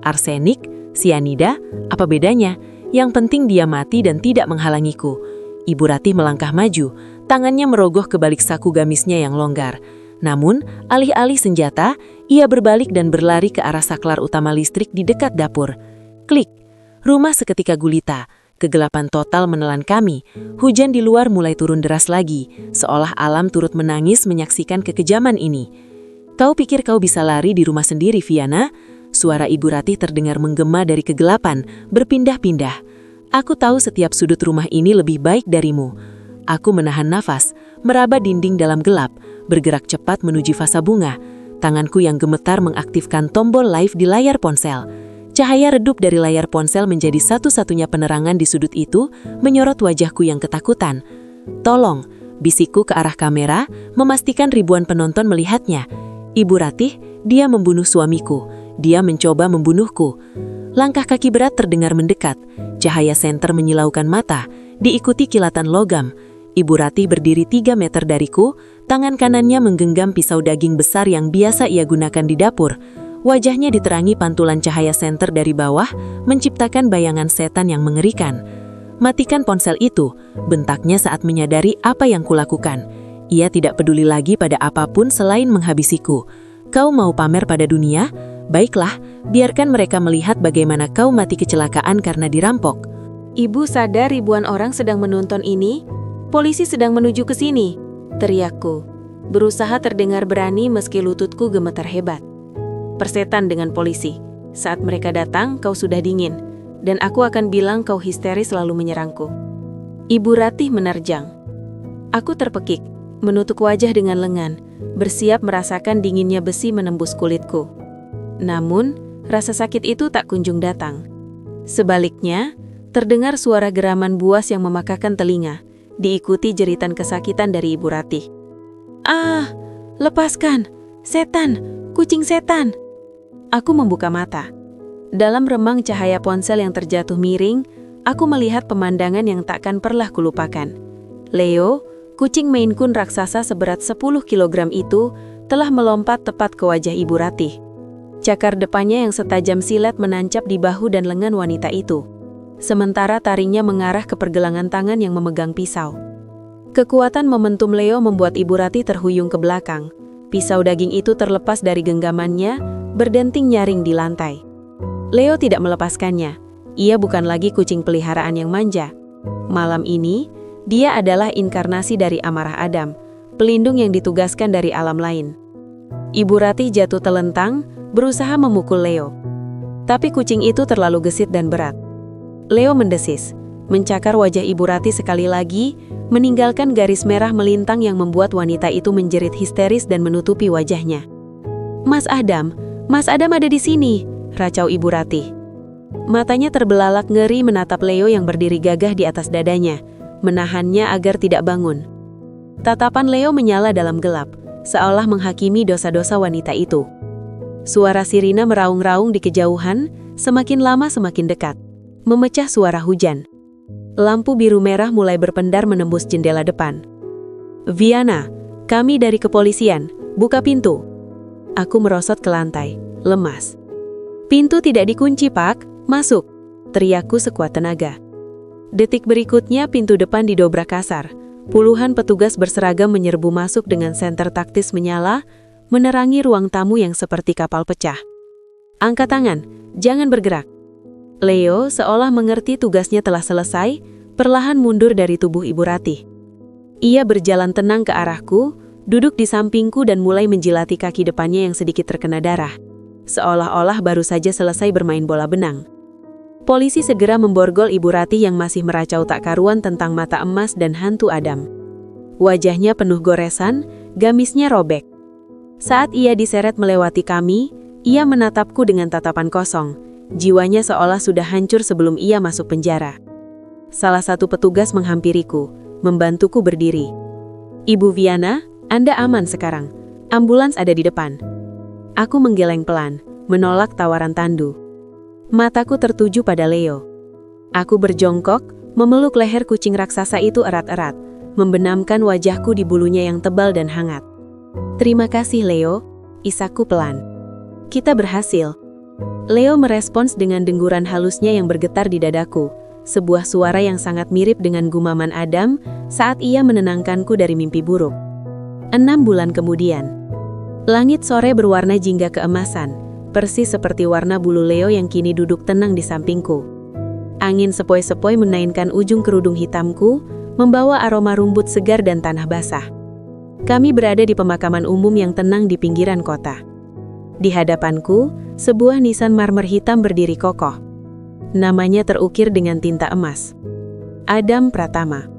Arsenik, sianida, apa bedanya? Yang penting dia mati dan tidak menghalangiku. Ibu Ratih melangkah maju, tangannya merogoh ke balik saku gamisnya yang longgar. Namun, alih-alih senjata, ia berbalik dan berlari ke arah saklar utama listrik di dekat dapur. Klik, rumah seketika gulita. Kegelapan total menelan kami. Hujan di luar mulai turun deras lagi, seolah alam turut menangis menyaksikan kekejaman ini. Kau pikir kau bisa lari di rumah sendiri, Viana? Suara Ibu Ratih terdengar menggema dari kegelapan, berpindah-pindah. Aku tahu setiap sudut rumah ini lebih baik darimu. Aku menahan nafas, meraba dinding dalam gelap, bergerak cepat menuju vasa bunga. Tanganku yang gemetar mengaktifkan tombol live di layar ponsel. Cahaya redup dari layar ponsel menjadi satu-satunya penerangan di sudut itu, menyorot wajahku yang ketakutan. Tolong, bisikku ke arah kamera, memastikan ribuan penonton melihatnya. Ibu Ratih, dia membunuh suamiku. Dia mencoba membunuhku. Langkah kaki berat terdengar mendekat. Cahaya senter menyilaukan mata, diikuti kilatan logam. Ibu Ratih berdiri 3 meter dariku, tangan kanannya menggenggam pisau daging besar yang biasa ia gunakan di dapur. Wajahnya diterangi pantulan cahaya senter dari bawah, menciptakan bayangan setan yang mengerikan. Matikan ponsel itu, bentaknya saat menyadari apa yang kulakukan. Ia tidak peduli lagi pada apapun selain menghabisiku. Kau mau pamer pada dunia? Baiklah, biarkan mereka melihat bagaimana kau mati kecelakaan karena dirampok. Ibu sadar ribuan orang sedang menonton ini? Polisi sedang menuju ke sini, teriakku. Berusaha terdengar berani meski lututku gemetar hebat. Persetan dengan polisi. Saat mereka datang, kau sudah dingin. Dan aku akan bilang kau histeris lalu menyerangku. Ibu Ratih menerjang. Aku terpekik, menutup wajah dengan lengan, bersiap merasakan dinginnya besi menembus kulitku. Namun, rasa sakit itu tak kunjung datang. Sebaliknya, terdengar suara geraman buas yang memakakkan telinga, diikuti jeritan kesakitan dari Ibu Ratih. Ah, lepaskan! Setan! Kucing setan! Aku membuka mata. Dalam remang cahaya ponsel yang terjatuh miring, aku melihat pemandangan yang takkan pernah kulupakan. Leo, kucing Maine Coon raksasa seberat 10 kg itu, telah melompat tepat ke wajah Ibu Ratih. Cakar depannya yang setajam silet menancap di bahu dan lengan wanita itu. Sementara taringnya mengarah ke pergelangan tangan yang memegang pisau. Kekuatan momentum Leo membuat Ibu Ratih terhuyung ke belakang. Pisau daging itu terlepas dari genggamannya, berdenting nyaring di lantai. Leo tidak melepaskannya. Ia bukan lagi kucing peliharaan yang manja. Malam ini, dia adalah inkarnasi dari amarah Adam, pelindung yang ditugaskan dari alam lain. Ibu Ratih jatuh telentang, berusaha memukul Leo. Tapi kucing itu terlalu gesit dan berat. Leo mendesis, mencakar wajah Ibu Ratih sekali lagi, meninggalkan garis merah melintang yang membuat wanita itu menjerit histeris dan menutupi wajahnya. Mas Adam ada di sini, racau Ibu Ratih. Matanya terbelalak ngeri menatap Leo yang berdiri gagah di atas dadanya, menahannya agar tidak bangun. Tatapan Leo menyala dalam gelap, seolah menghakimi dosa-dosa wanita itu. Suara sirina meraung-raung di kejauhan, semakin lama semakin dekat, memecah suara hujan. Lampu biru merah mulai berpendar menembus jendela depan. Viana, kami dari kepolisian, buka pintu. Aku merosot ke lantai, lemas. Pintu tidak dikunci, Pak. Masuk, teriakku sekuat tenaga. Detik berikutnya pintu depan didobrak kasar. Puluhan petugas berseragam menyerbu masuk dengan senter taktis menyala, menerangi ruang tamu yang seperti kapal pecah. Angkat tangan, jangan bergerak. Leo seolah mengerti tugasnya telah selesai, perlahan mundur dari tubuh Ibu Ratih. Ia berjalan tenang ke arahku, duduk di sampingku dan mulai menjilati kaki depannya yang sedikit terkena darah. Seolah-olah baru saja selesai bermain bola benang. Polisi segera memborgol Ibu Ratih yang masih meracau tak karuan tentang mata emas dan hantu Adam. Wajahnya penuh goresan, gamisnya robek. Saat ia diseret melewati kami, ia menatapku dengan tatapan kosong. Jiwanya seolah sudah hancur sebelum ia masuk penjara. Salah satu petugas menghampiriku, membantuku berdiri. Ibu Viana, Anda aman sekarang. Ambulans ada di depan. Aku menggeleng pelan, menolak tawaran tandu. Mataku tertuju pada Leo. Aku berjongkok, memeluk leher kucing raksasa itu erat-erat, membenamkan wajahku di bulunya yang tebal dan hangat. "Terima kasih, Leo," isaku pelan. "Kita berhasil." Leo merespons dengan dengguran halusnya yang bergetar di dadaku, sebuah suara yang sangat mirip dengan gumaman Adam saat ia menenangkanku dari mimpi buruk. 6 bulan kemudian, langit sore berwarna jingga keemasan, persis seperti warna bulu Leo yang kini duduk tenang di sampingku. Angin sepoi-sepoi menaikkan ujung kerudung hitamku, membawa aroma rumput segar dan tanah basah. Kami berada di pemakaman umum yang tenang di pinggiran kota. Di hadapanku, sebuah nisan marmer hitam berdiri kokoh. Namanya terukir dengan tinta emas. Adam Pratama.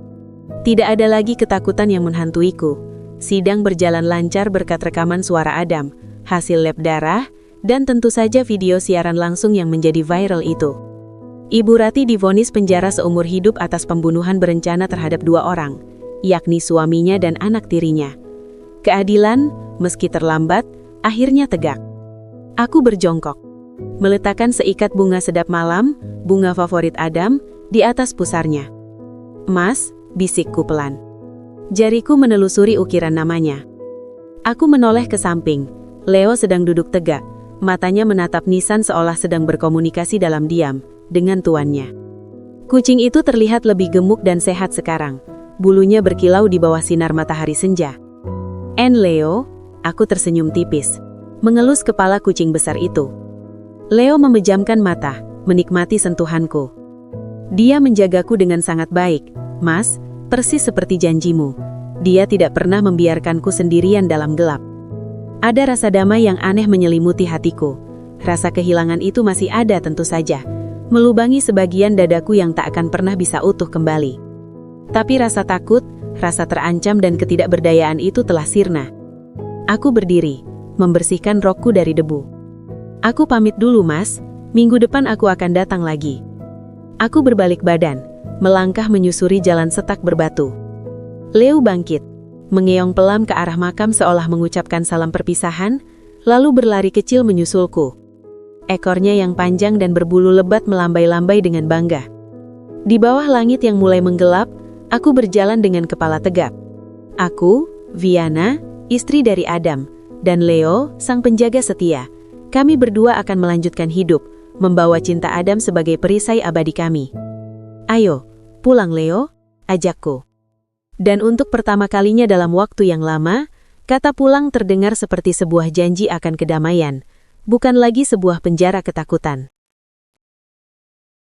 Tidak ada lagi ketakutan yang menghantuiku. Sidang berjalan lancar berkat rekaman suara Adam, hasil lab darah, dan tentu saja video siaran langsung yang menjadi viral itu. Ibu Rati divonis penjara seumur hidup atas pembunuhan berencana terhadap 2 orang, yakni suaminya dan anak tirinya. Keadilan, meski terlambat, akhirnya tegak. Aku berjongkok, meletakkan seikat bunga sedap malam, bunga favorit Adam, di atas pusarnya. "Mas," bisikku pelan. Jariku menelusuri ukiran namanya. Aku menoleh ke samping. Leo sedang duduk tegak, matanya menatap nisan seolah sedang berkomunikasi dalam diam dengan tuannya. Kucing itu terlihat lebih gemuk dan sehat sekarang. Bulunya berkilau di bawah sinar matahari senja. Leo," aku tersenyum tipis, mengelus kepala kucing besar itu. Leo memejamkan mata, menikmati sentuhanku. "Dia menjagaku dengan sangat baik, Mas, persis seperti janjimu. Dia tidak pernah membiarkanku sendirian dalam gelap." Ada rasa damai yang aneh menyelimuti hatiku. Rasa kehilangan itu masih ada tentu saja, melubangi sebagian dadaku yang tak akan pernah bisa utuh kembali. Tapi rasa takut, rasa terancam dan ketidakberdayaan itu telah sirna. Aku berdiri, membersihkan rokku dari debu. "Aku pamit dulu, Mas. Minggu depan aku akan datang lagi." Aku berbalik badan, melangkah menyusuri jalan setak berbatu. Leo bangkit, mengeong pelan ke arah makam seolah mengucapkan salam perpisahan, lalu berlari kecil menyusulku. Ekornya yang panjang dan berbulu lebat melambai-lambai dengan bangga. Di bawah langit yang mulai menggelap, aku berjalan dengan kepala tegap. Aku, Viana, istri dari Adam, dan Leo, sang penjaga setia. Kami berdua akan melanjutkan hidup, membawa cinta Adam sebagai perisai abadi kami. "Ayo, pulang Leo," ajakku. Dan untuk pertama kalinya dalam waktu yang lama, kata pulang terdengar seperti sebuah janji akan kedamaian, bukan lagi sebuah penjara ketakutan.